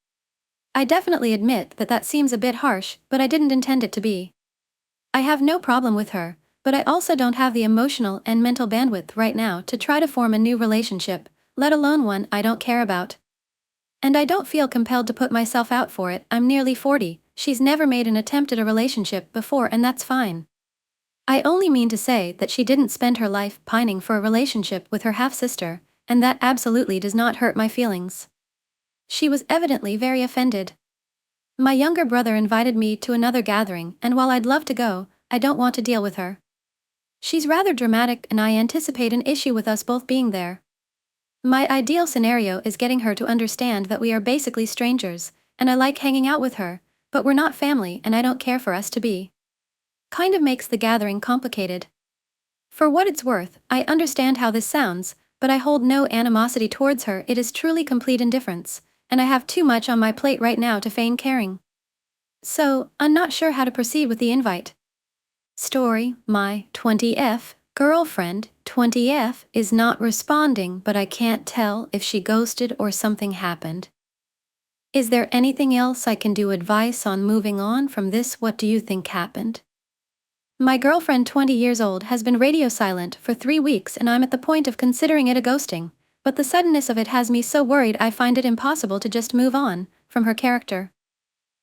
I definitely admit that that seems a bit harsh, but I didn't intend it to be. I have no problem with her, but I also don't have the emotional and mental bandwidth right now to try to form a new relationship, let alone one I don't care about. And I don't feel compelled to put myself out for it. I'm nearly 40, she's never made an attempt at a relationship before, and that's fine. I only mean to say that she didn't spend her life pining for a relationship with her half-sister, and that absolutely does not hurt my feelings. She was evidently very offended. My younger brother invited me to another gathering, and while I'd love to go, I don't want to deal with her. She's rather dramatic and I anticipate an issue with us both being there. My ideal scenario is getting her to understand that we are basically strangers, and I like hanging out with her, but we're not family and I don't care for us to be. Kind of makes the gathering complicated. For what it's worth, I understand how this sounds, but I hold no animosity towards her. It is truly complete indifference, and I have too much on my plate right now to feign caring. So, I'm not sure how to proceed with the invite. Story, my 20F girlfriend, 20F, is not responding, but I can't tell if she ghosted or something happened. Is there anything else I can do? Advice on moving on from this? What do you think happened? My girlfriend, 20 years old, has been radio silent for 3 weeks and I'm at the point of considering it a ghosting, but the suddenness of it has me so worried I find it impossible to just move on from her character.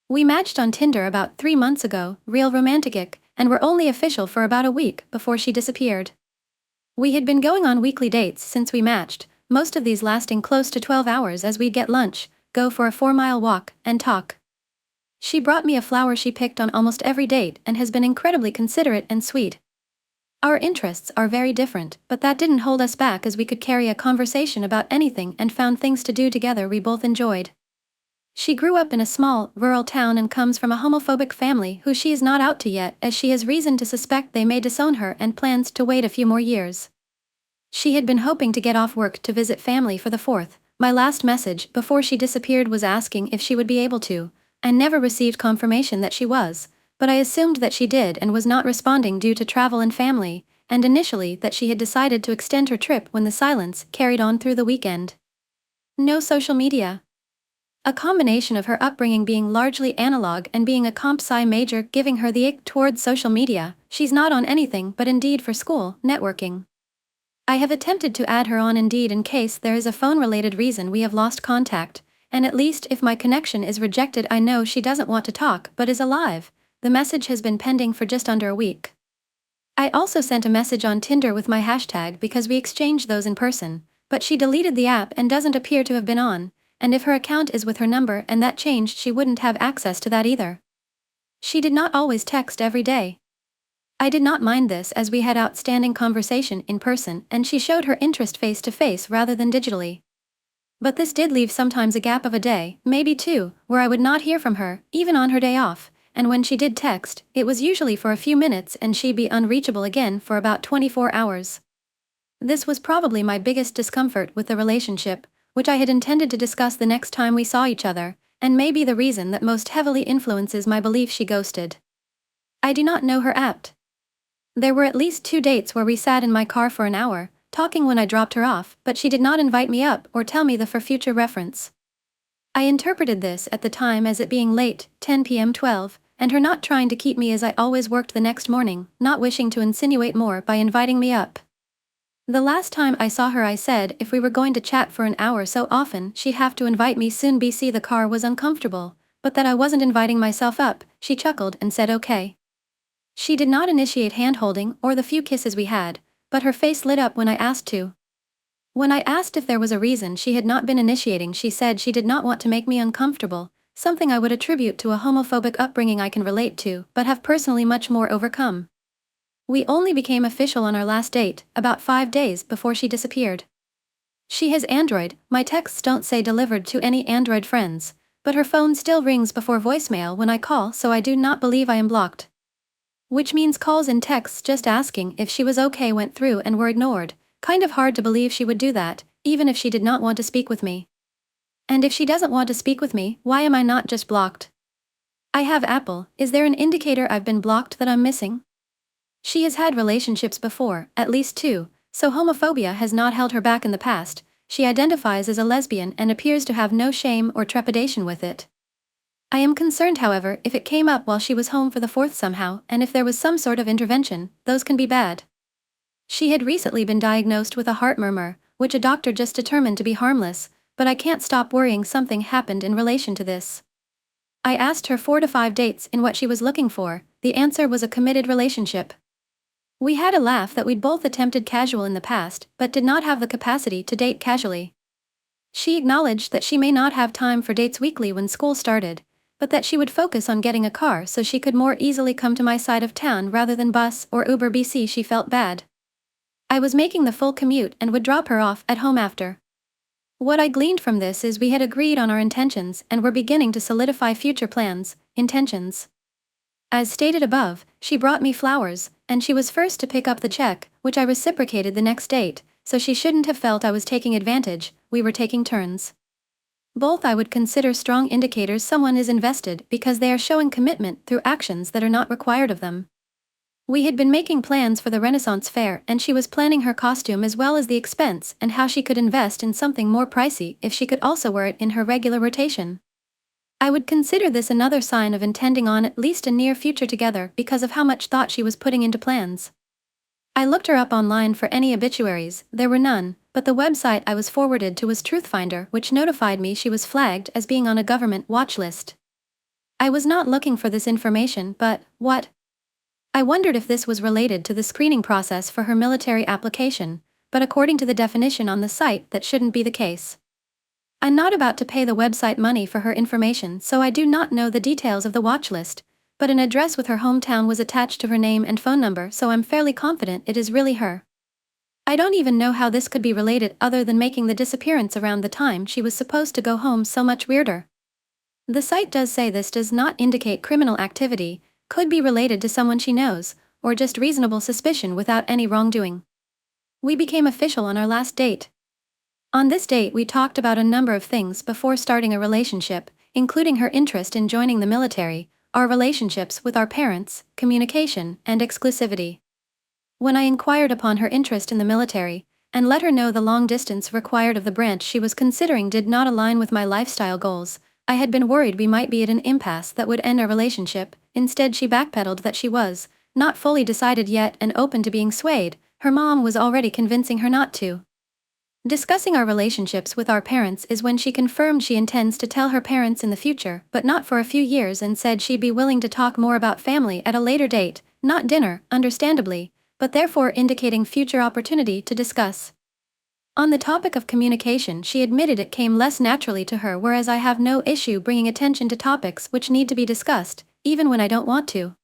We matched on Tinder about 3 months ago, real romantic, and were only official for about a week before she disappeared. We had been going on weekly dates since we matched, most of these lasting close to 12 hours as we'd get lunch, go for a 4-mile walk, and talk. She brought me a flower she picked on almost every date and has been incredibly considerate and sweet. Our interests are very different, but that didn't hold us back as we could carry a conversation about anything and found things to do together we both enjoyed. She grew up in a small, rural town and comes from a homophobic family who she is not out to yet, as she has reason to suspect they may disown her and plans to wait a few more years. She had been hoping to get off work to visit family for the 4th. My last message before she disappeared was asking if she would be able to, and never received confirmation that she was, but I assumed that she did and was not responding due to travel and family, and initially that she had decided to extend her trip when the silence carried on through the weekend. No social media. A combination of her upbringing being largely analog and being a comp sci major giving her the ick towards social media. She's not on anything but Indeed for school, networking. I have attempted to add her on Indeed in case there is a phone-related reason we have lost contact, and at least if my connection is rejected I know she doesn't want to talk but is alive. The message has been pending for just under a week. I also sent a message on Tinder with my hashtag because we exchanged those in person, but she deleted the app and doesn't appear to have been on. And if her account is with her number and that changed, she wouldn't have access to that either. She did not always text every day. I did not mind this as we had outstanding conversation in person and she showed her interest face to face rather than digitally. But this did leave sometimes a gap of a day, maybe 2, where I would not hear from her, even on her day off, and when she did text, it was usually for a few minutes and she'd be unreachable again for about 24 hours. This was probably my biggest discomfort with the relationship, which I had intended to discuss the next time we saw each other, and may be the reason that most heavily influences my belief she ghosted. I do not know her apt. There were at least 2 dates where we sat in my car for an hour, talking when I dropped her off, but she did not invite me up or tell me the for future reference. I interpreted this at the time as it being late, 10 p.m. 12, and her not trying to keep me as I always worked the next morning, not wishing to insinuate more by inviting me up. The last time I saw her I said if we were going to chat for an hour so often she'd have to invite me soon. BC the car was uncomfortable, but that I wasn't inviting myself up. She chuckled and said okay. She did not initiate hand-holding or the few kisses we had, but her face lit up when I asked to. When I asked if there was a reason she had not been initiating, she said she did not want to make me uncomfortable, something I would attribute to a homophobic upbringing I can relate to but have personally much more overcome. We only became official on our last date, about 5 days before she disappeared. She has Android, my texts don't say delivered to any Android friends, but her phone still rings before voicemail when I call, so I do not believe I am blocked. Which means calls and texts just asking if she was okay went through and were ignored. Kind of hard to believe she would do that, even if she did not want to speak with me. And if she doesn't want to speak with me, why am I not just blocked? I have Apple. Is there an indicator I've been blocked that I'm missing? She has had relationships before, at least 2, so homophobia has not held her back in the past. She identifies as a lesbian and appears to have no shame or trepidation with it. I am concerned, however, if it came up while she was home for the 4th somehow, and if there was some sort of intervention, those can be bad. She had recently been diagnosed with a heart murmur, which a doctor just determined to be harmless, but I can't stop worrying something happened in relation to this. I asked her 4 to 5 dates in what she was looking for. The answer was a committed relationship. We had a laugh that we'd both attempted casual in the past, but did not have the capacity to date casually. She acknowledged that she may not have time for dates weekly when school started, but that she would focus on getting a car so she could more easily come to my side of town rather than bus or Uber. BC she felt bad. I was making the full commute and would drop her off at home after. What I gleaned from this is we had agreed on our intentions and were beginning to solidify future plans, intentions. As stated above, she brought me flowers, and she was first to pick up the check, which I reciprocated the next date, so she shouldn't have felt I was taking advantage, we were taking turns. Both I would consider strong indicators someone is invested because they are showing commitment through actions that are not required of them. We had been making plans for the Renaissance Fair and she was planning her costume as well as the expense and how she could invest in something more pricey if she could also wear it in her regular rotation. I would consider this another sign of intending on at least a near future together because of how much thought she was putting into plans. I looked her up online for any obituaries, there were none, but the website I was forwarded to was Truthfinder, which notified me she was flagged as being on a government watch list. I was not looking for this information, but, what? I wondered if this was related to the screening process for her military application, but according to the definition on the site, that shouldn't be the case. I'm not about to pay the website money for her information, so I do not know the details of the watch list, but an address with her hometown was attached to her name and phone number, so I'm fairly confident it is really her. I don't even know how this could be related other than making the disappearance around the time she was supposed to go home so much weirder. The site does say this does not indicate criminal activity, could be related to someone she knows, or just reasonable suspicion without any wrongdoing. We became official on our last date. On this date we talked about a number of things before starting a relationship, including her interest in joining the military, our relationships with our parents, communication, and exclusivity. When I inquired upon her interest in the military, and let her know the long distance required of the branch she was considering did not align with my lifestyle goals, I had been worried we might be at an impasse that would end our relationship. Instead she backpedaled that she was not fully decided yet and open to being swayed, her mom was already convincing her not to. Discussing our relationships with our parents is when she confirmed she intends to tell her parents in the future, but not for a few years, and said she'd be willing to talk more about family at a later date, not dinner, understandably, but therefore indicating future opportunity to discuss. On the topic of communication, she admitted it came less naturally to her, whereas I have no issue bringing attention to topics which need to be discussed, even when I don't want to.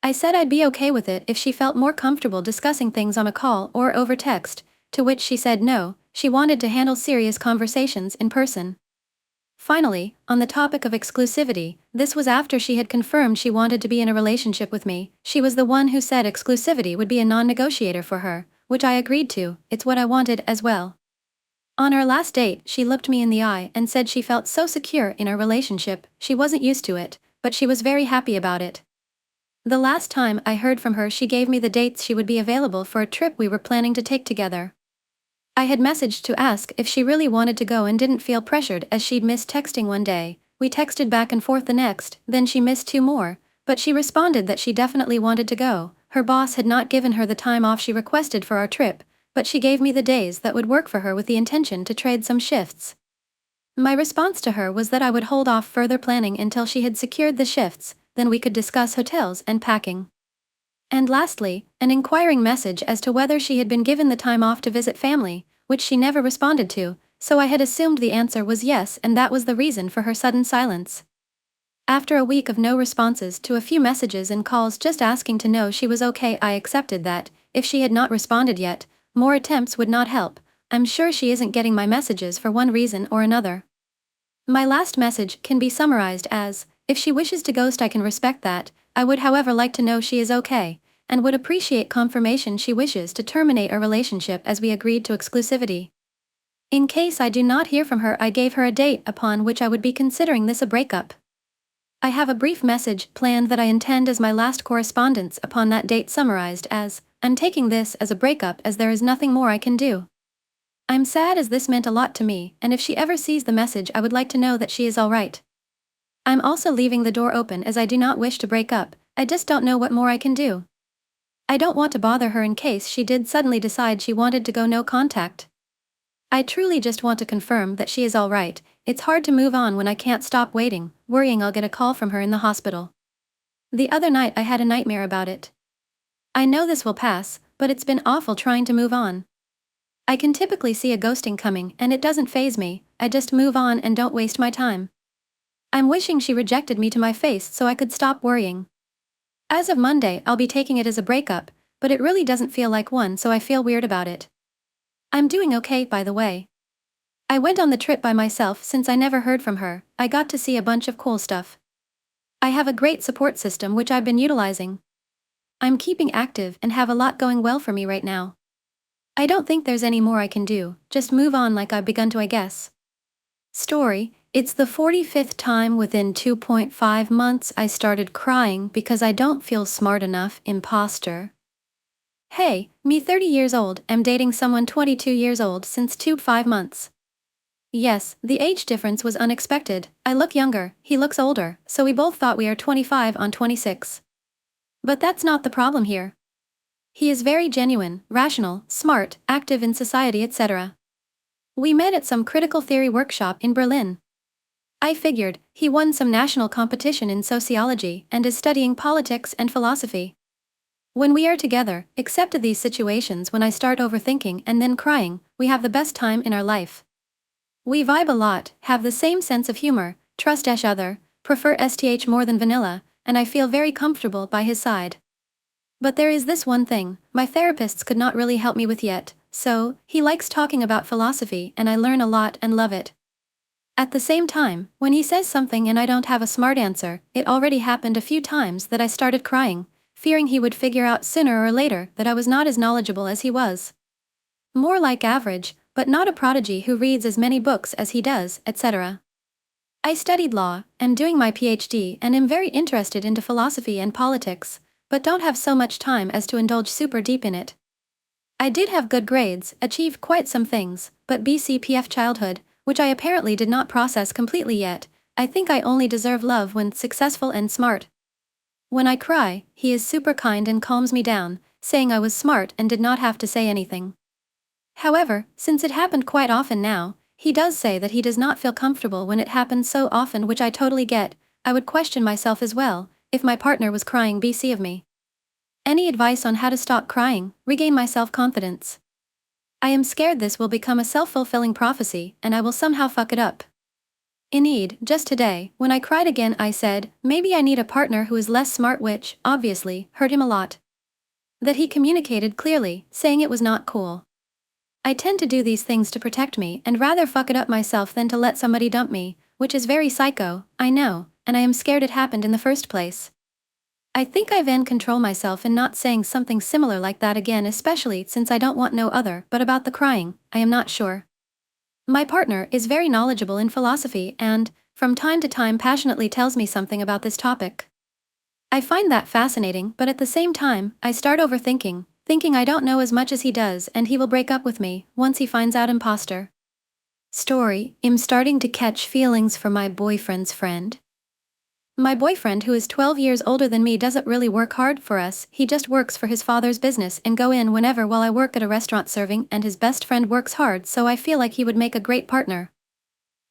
I said I'd be okay with it if she felt more comfortable discussing things on a call or over text, to which she said no, she wanted to handle serious conversations in person. Finally, on the topic of exclusivity, this was after she had confirmed she wanted to be in a relationship with me. She was the one who said exclusivity would be a non-negotiator for her, which I agreed to. It's what I wanted as well. On our last date, she looked me in the eye and said she felt so secure in our relationship, she wasn't used to it, but she was very happy about it. The last time I heard from her, she gave me the dates she would be available for a trip we were planning to take together. I had messaged to ask if she really wanted to go and didn't feel pressured, as she'd missed texting one day. We texted back and forth the next, then she missed two more, but she responded that she definitely wanted to go. Her boss had not given her the time off she requested for our trip, but she gave me the days that would work for her with the intention to trade some shifts. My response to her was that I would hold off further planning until she had secured the shifts, then we could discuss hotels and packing. And lastly, an inquiring message as to whether she had been given the time off to visit family, which she never responded to, so I had assumed the answer was yes, and that was the reason for her sudden silence. After a week of no responses to a few messages and calls just asking to know she was okay, I accepted that, if she had not responded yet, more attempts would not help. I'm sure she isn't getting my messages for one reason or another. My last message can be summarized as, if she wishes to ghost I can respect that, I would however like to know she is okay, and would appreciate confirmation she wishes to terminate our relationship as we agreed to exclusivity. In case I do not hear from her, I gave her a date upon which I would be considering this a breakup. I have a brief message planned that I intend as my last correspondence upon that date, summarized as, I'm taking this as a breakup as there is nothing more I can do. I'm sad as this meant a lot to me, and if she ever sees the message I would like to know that she is alright. I'm also leaving the door open as I do not wish to break up, I just don't know what more I can do. I don't want to bother her in case she did suddenly decide she wanted to go no contact. I truly just want to confirm that she is alright. It's hard to move on when I can't stop waiting, worrying I'll get a call from her in the hospital. The other night I had a nightmare about it. I know this will pass, but it's been awful trying to move on. I can typically see a ghosting coming and it doesn't faze me, I just move on and don't waste my time. I'm wishing she rejected me to my face so I could stop worrying. As of Monday I'll be taking it as a breakup, but it really doesn't feel like one, so I feel weird about it. I'm doing okay, by the way. I went on the trip by myself since I never heard from her. I got to see a bunch of cool stuff. I have a great support system which I've been utilizing. I'm keeping active and have a lot going well for me right now. I don't think there's any more I can do, just move on like I've begun to, I guess. Story: It's the 45th time within 2.5 months I started crying because I don't feel smart enough. Imposter. Hey, me 30 years old, am dating someone 22 years old since 2.5 months. Yes, the age difference was unexpected. I look younger, he looks older, so we both thought we are 25 on 26. But that's not the problem here. He is very genuine, rational, smart, active in society, etc. We met at some critical theory workshop in Berlin. I figured, he won some national competition in sociology and is studying politics and philosophy. When we are together, except at these situations when I start overthinking and then crying, we have the best time in our life. We vibe a lot, have the same sense of humor, trust each other, prefer STH more than vanilla, and I feel very comfortable by his side. But there is this one thing, my therapists could not really help me with yet, so, he likes talking about philosophy and I learn a lot and love it. At the same time, when he says something and I don't have a smart answer, it already happened a few times that I started crying, fearing he would figure out sooner or later that I was not as knowledgeable as he was. More like average, but not a prodigy who reads as many books as he does, etc. I studied law, am doing my PhD and am very interested into philosophy and politics, but don't have so much time as to indulge super deep in it. I did have good grades, achieved quite some things, but BCPF childhood, which I apparently did not process completely yet. I think I only deserve love when successful and smart. When I cry, he is super kind and calms me down, saying I was smart and did not have to say anything. However, since it happened quite often now, he does say that he does not feel comfortable when it happens so often, which I totally get. I would question myself as well, if my partner was crying BC of me. Any advice on how to stop crying, regain my self-confidence? I am scared this will become a self-fulfilling prophecy and I will somehow fuck it up. Indeed, just today, when I cried again I said, maybe I need a partner who is less smart, which, obviously, hurt him a lot. That he communicated clearly, saying it was not cool. I tend to do these things to protect me and rather fuck it up myself than to let somebody dump me, which is very psycho, I know, and I am scared it happened in the first place. I think I can control myself in not saying something similar like that again, especially since I don't want no other, but about the crying, I am not sure. My partner is very knowledgeable in philosophy and, from time to time, passionately tells me something about this topic. I find that fascinating, but at the same time, I start overthinking, thinking I don't know as much as he does and he will break up with me once he finds out. Imposter. Story: I'm starting to catch feelings for my boyfriend's friend. My boyfriend, who is 12 years older than me, doesn't really work hard for us. He just works for his father's business and go in whenever while I work at a restaurant serving, and his best friend works hard, so I feel like he would make a great partner.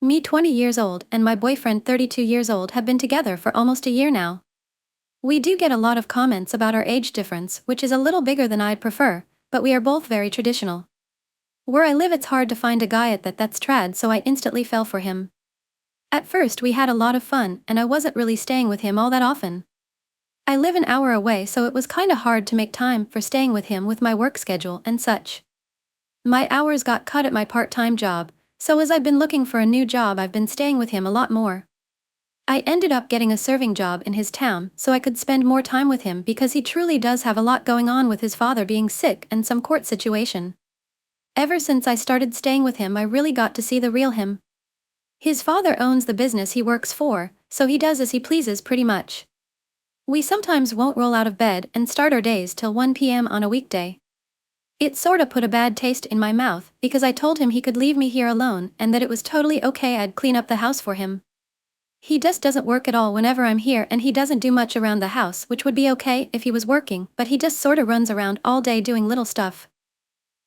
Me 20 years old and my boyfriend 32 years old have been together for almost a year now. We do get a lot of comments about our age difference, which is a little bigger than I'd prefer, but we are both very traditional. Where I live it's hard to find a guy at that's trad, so I instantly fell for him. At first we had a lot of fun and I wasn't really staying with him all that often. I live an hour away, so it was kinda hard to make time for staying with him with my work schedule and such. My hours got cut at my part-time job, so as I've been looking for a new job I've been staying with him a lot more. I ended up getting a serving job in his town so I could spend more time with him because he truly does have a lot going on with his father being sick and some court situation. Ever since I started staying with him I really got to see the real him. His father owns the business he works for, so he does as he pleases pretty much. We sometimes won't roll out of bed and start our days till 1 p.m. on a weekday. It sorta put a bad taste in my mouth because I told him he could leave me here alone and that it was totally okay, I'd clean up the house for him. He just doesn't work at all whenever I'm here and he doesn't do much around the house, which would be okay if he was working, but he just sorta runs around all day doing little stuff.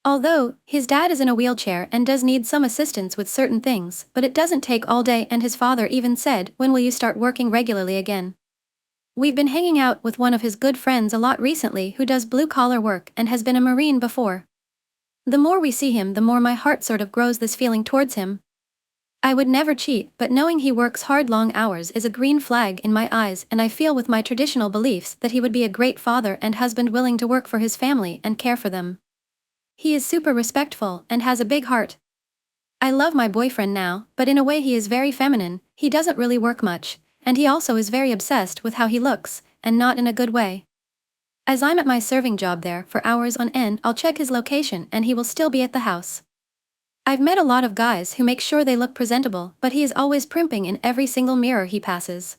Although, his dad is in a wheelchair and does need some assistance with certain things, but it doesn't take all day, and his father even said, when will you start working regularly again? We've been hanging out with one of his good friends a lot recently who does blue-collar work and has been a Marine before. The more we see him the more my heart sort of grows this feeling towards him. I would never cheat, but knowing he works hard long hours is a green flag in my eyes, and I feel with my traditional beliefs that he would be a great father and husband willing to work for his family and care for them. He is super respectful and has a big heart. I love my boyfriend now, but in a way he is very feminine, he doesn't really work much, and he also is very obsessed with how he looks, and not in a good way. As I'm at my serving job there for hours on end, I'll check his location and he will still be at the house. I've met a lot of guys who make sure they look presentable, but he is always primping in every single mirror he passes.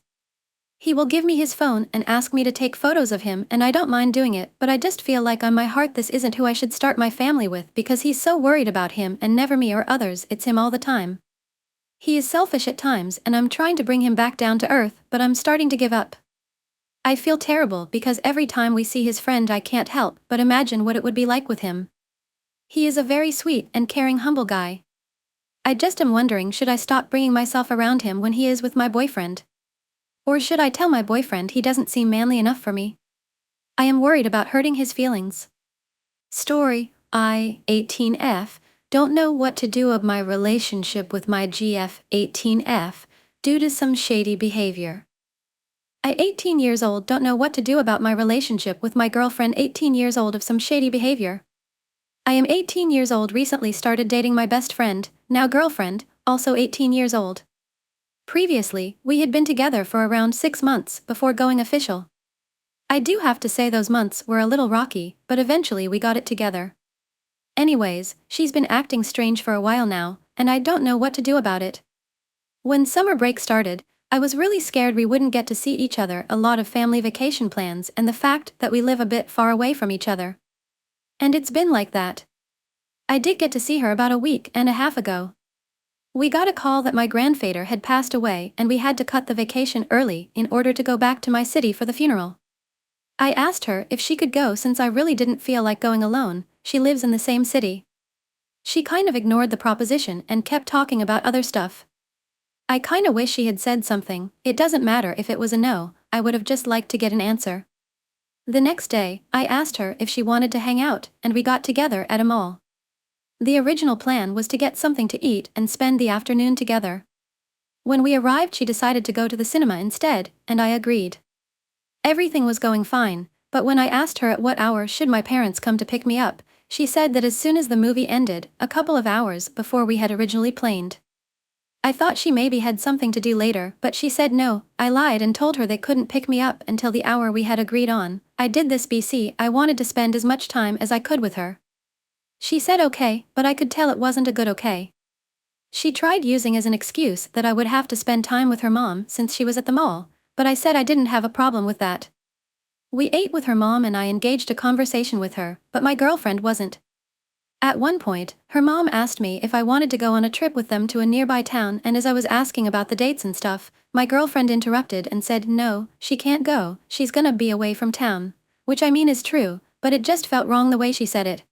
He will give me his phone and ask me to take photos of him, and I don't mind doing it, but I just feel like on my heart this isn't who I should start my family with because he's so worried about him and never me or others, it's him all the time. He is selfish at times and I'm trying to bring him back down to earth, but I'm starting to give up. I feel terrible because every time we see his friend I can't help but imagine what it would be like with him. He is a very sweet and caring humble guy. I just am wondering, should I stop bringing myself around him when he is with my boyfriend? Or should I tell my boyfriend he doesn't seem manly enough for me? I am worried about hurting his feelings. Story I, 18F, don't know what to do of my relationship with my GF, 18F, due to some shady behavior. I, 18 years old, don't know what to do about my relationship with my girlfriend, 18 years old, of some shady behavior. I am 18 years old, recently started dating my best friend, now girlfriend, also 18 years old. Previously, we had been together for around 6 months before going official. I do have to say those months were a little rocky, but eventually we got it together. Anyways, she's been acting strange for a while now, and I don't know what to do about it. When summer break started, I was really scared we wouldn't get to see each other, a lot of family vacation plans and the fact that we live a bit far away from each other. And it's been like that. I did get to see her about a week and a half ago. We got a call that my grandfather had passed away and we had to cut the vacation early in order to go back to my city for the funeral. I asked her if she could go since I really didn't feel like going alone, she lives in the same city. She kind of ignored the proposition and kept talking about other stuff. I kinda wish she had said something, it doesn't matter if it was a no, I would have just liked to get an answer. The next day, I asked her if she wanted to hang out, and we got together at a mall. The original plan was to get something to eat and spend the afternoon together. When we arrived, she decided to go to the cinema instead, and I agreed. Everything was going fine, but when I asked her at what hour should my parents come to pick me up, she said that as soon as the movie ended, a couple of hours before we had originally planned. I thought she maybe had something to do later, but she said no. I lied and told her they couldn't pick me up until the hour we had agreed on. I did this BC, I wanted to spend as much time as I could with her. She said okay, but I could tell it wasn't a good okay. She tried using as an excuse that I would have to spend time with her mom since she was at the mall, but I said I didn't have a problem with that. We ate with her mom and I engaged a conversation with her, but my girlfriend wasn't. At one point, her mom asked me if I wanted to go on a trip with them to a nearby town, and as I was asking about the dates and stuff, my girlfriend interrupted and said no, she can't go, she's gonna be away from town. Which I mean is true, but it just felt wrong the way she said it.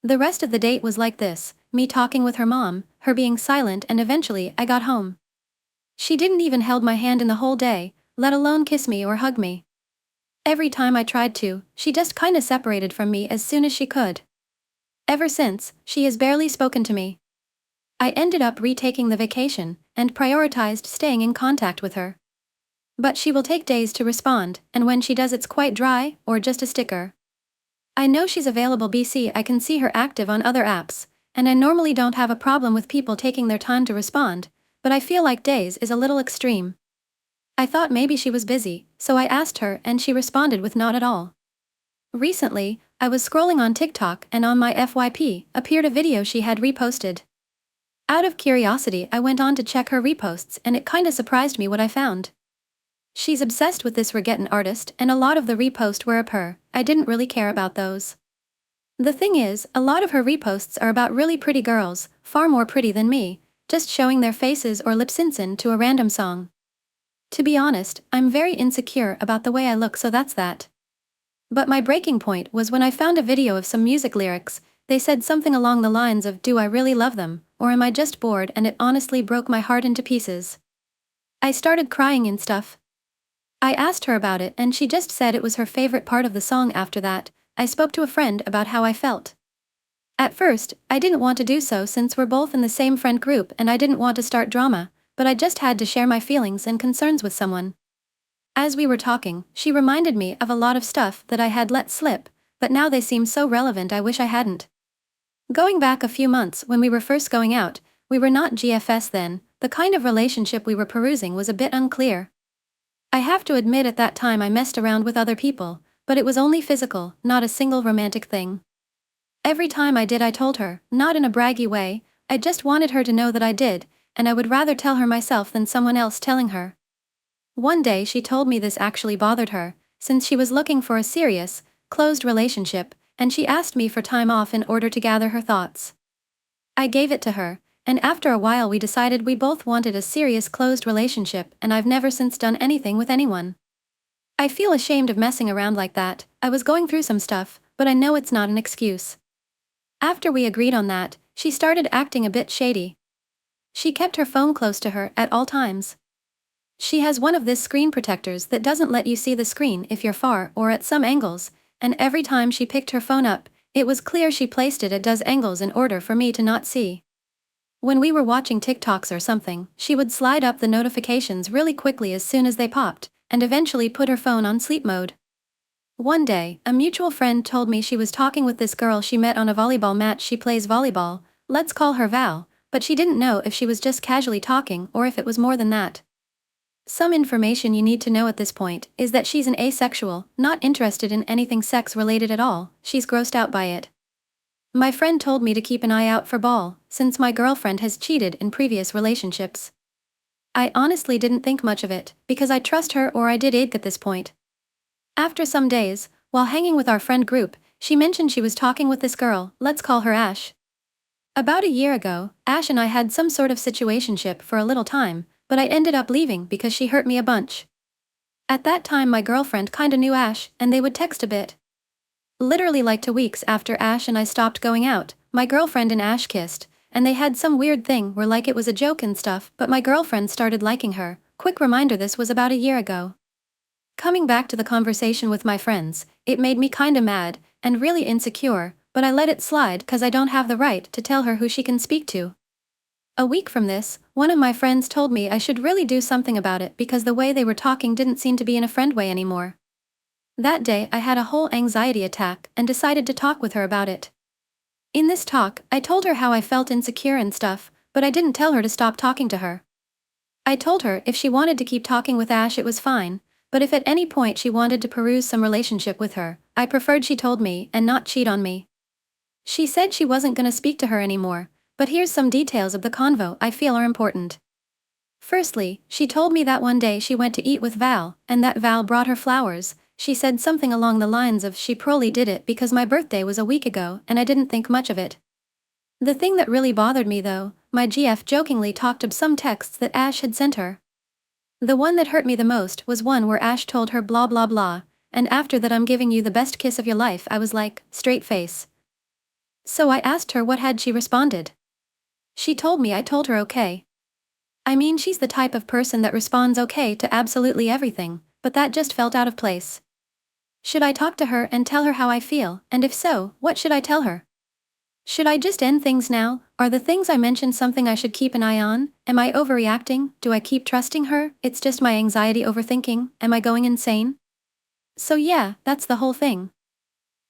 The rest of the date was like this, me talking with her mom, her being silent, and eventually I got home. She didn't even held my hand in the whole day, let alone kiss me or hug me. Every time I tried to, she just kinda separated from me as soon as she could. Ever since, she has barely spoken to me. I ended up retaking the vacation, and prioritized staying in contact with her. But she will take days to respond, and when she does it's quite dry, or just a sticker. I know she's available BC, I can see her active on other apps, and I normally don't have a problem with people taking their time to respond, but I feel like days is a little extreme. I thought maybe she was busy, so I asked her and she responded with not at all. Recently, I was scrolling on TikTok and on my FYP appeared a video she had reposted. Out of curiosity, I went on to check her reposts and it kinda surprised me what I found. She's obsessed with this reggaeton artist and a lot of the reposts were of her. I didn't really care about those. The thing is, a lot of her reposts are about really pretty girls, far more pretty than me, just showing their faces or lip syncing to a random song. To be honest, I'm very insecure about the way I look, so that's that. But my breaking point was when I found a video of some music lyrics. They said something along the lines of, do I really love them, or am I just bored, and it honestly broke my heart into pieces. I started crying and stuff. I asked her about it and she just said it was her favorite part of the song. After that, I spoke to a friend about how I felt. At first, I didn't want to do so since we're both in the same friend group and I didn't want to start drama, but I just had to share my feelings and concerns with someone. As we were talking, she reminded me of a lot of stuff that I had let slip, but now they seem so relevant I wish I hadn't. Going back a few months when we were first going out, We were not GFS then, the kind of relationship we were perusing was a bit unclear. I have to admit at that time I messed around with other people, but it was only physical, not a single romantic thing. Every time I did I told her, not in a braggy way, I just wanted her to know that I did, and I would rather tell her myself than someone else telling her. One day she told me this actually bothered her, since she was looking for a serious, closed relationship, and she asked me for time off in order to gather her thoughts. I gave it to her, and after a while we decided we both wanted a serious closed relationship, and I've never since done anything with anyone. I feel ashamed of messing around like that. I was going through some stuff, but I know it's not an excuse. After we agreed on that, she started acting a bit shady. She kept her phone close to her at all times. She has one of this screen protectors that doesn't let you see the screen if you're far or at some angles, and every time she picked her phone up, it was clear she placed it at those angles in order for me to not see. When we were watching TikToks or something, she would slide up the notifications really quickly as soon as they popped, and eventually put her phone on sleep mode. One day, a mutual friend told me she was talking with this girl she met on a volleyball match. She plays volleyball, let's call her Val, but she didn't know if she was just casually talking or if it was more than that. Some information you need to know at this point is that she's an asexual, not interested in anything sex-related at all. She's grossed out by it. My friend told me to keep an eye out for Ball, since my girlfriend has cheated in previous relationships. I honestly didn't think much of it, because I trust her or I did at this point. After some days, while hanging with our friend group, she mentioned she was talking with this girl, let's call her Ash. About a year ago, Ash and I had some sort of situationship for a little time, but I ended up leaving because she hurt me a bunch. At that time my girlfriend kinda knew Ash, and they would text a bit. Literally like 2 weeks after Ash and I stopped going out, my girlfriend and Ash kissed, and they had some weird thing where like it was a joke and stuff, but my girlfriend started liking her. Quick reminder, this was about a year ago. Coming back to the conversation with my friends, it made me kinda mad, and really insecure, but I let it slide cause I don't have the right to tell her who she can speak to. A week from this, one of my friends told me I should really do something about it because the way they were talking didn't seem to be in a friend way anymore. That day I had a whole anxiety attack and decided to talk with her about it. In this talk, I told her how I felt insecure and stuff, but I didn't tell her to stop talking to her. I told her if she wanted to keep talking with Ash it was fine, but if at any point she wanted to peruse some relationship with her, I preferred she told me and not cheat on me. She said she wasn't gonna speak to her anymore, but here's some details of the convo I feel are important. Firstly, she told me that one day she went to eat with Val, and that Val brought her flowers. She said something along the lines of she probably did it because my birthday was a week ago and I didn't think much of it. The thing that really bothered me though, my GF jokingly talked of some texts that Ash had sent her. The one that hurt me the most was one where Ash told her blah blah blah, and after that I'm giving you the best kiss of your life. I was like, straight face. So I asked her what had she responded. She told me I told her okay. I mean, she's the type of person that responds okay to absolutely everything, but that just felt out of place. Should I talk to her and tell her how I feel, and if so, what should I tell her? Should I just end things now? Are the things I mentioned something I should keep an eye on? Am I overreacting? Do I keep trusting her? It's just my anxiety overthinking. Am I going insane? So yeah, that's the whole thing.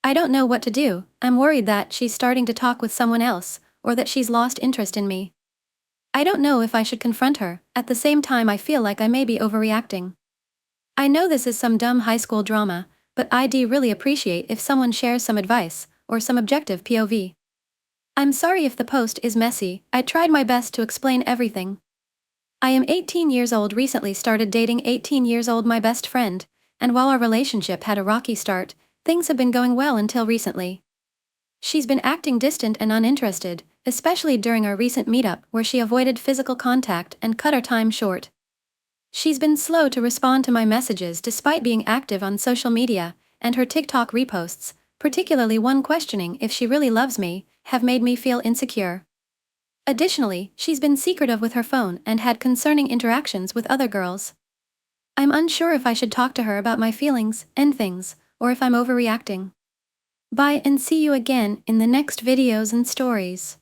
I don't know what to do. I'm worried that she's starting to talk with someone else, or that she's lost interest in me. I don't know if I should confront her. At the same time I feel like I may be overreacting. I know this is some dumb high school drama, but I'd really appreciate if someone shares some advice, or some objective POV. I'm sorry if the post is messy. I tried my best to explain everything. I am 18 years old, recently started dating 18 years old my best friend, and while our relationship had a rocky start, things have been going well until recently. She's been acting distant and uninterested, especially during our recent meetup where she avoided physical contact and cut our time short. She's been slow to respond to my messages despite being active on social media, and her TikTok reposts, particularly one questioning if she really loves me, have made me feel insecure. Additionally, she's been secretive with her phone and had concerning interactions with other girls. I'm unsure if I should talk to her about my feelings and things, or if I'm overreacting. Bye and see you again in the next videos and stories.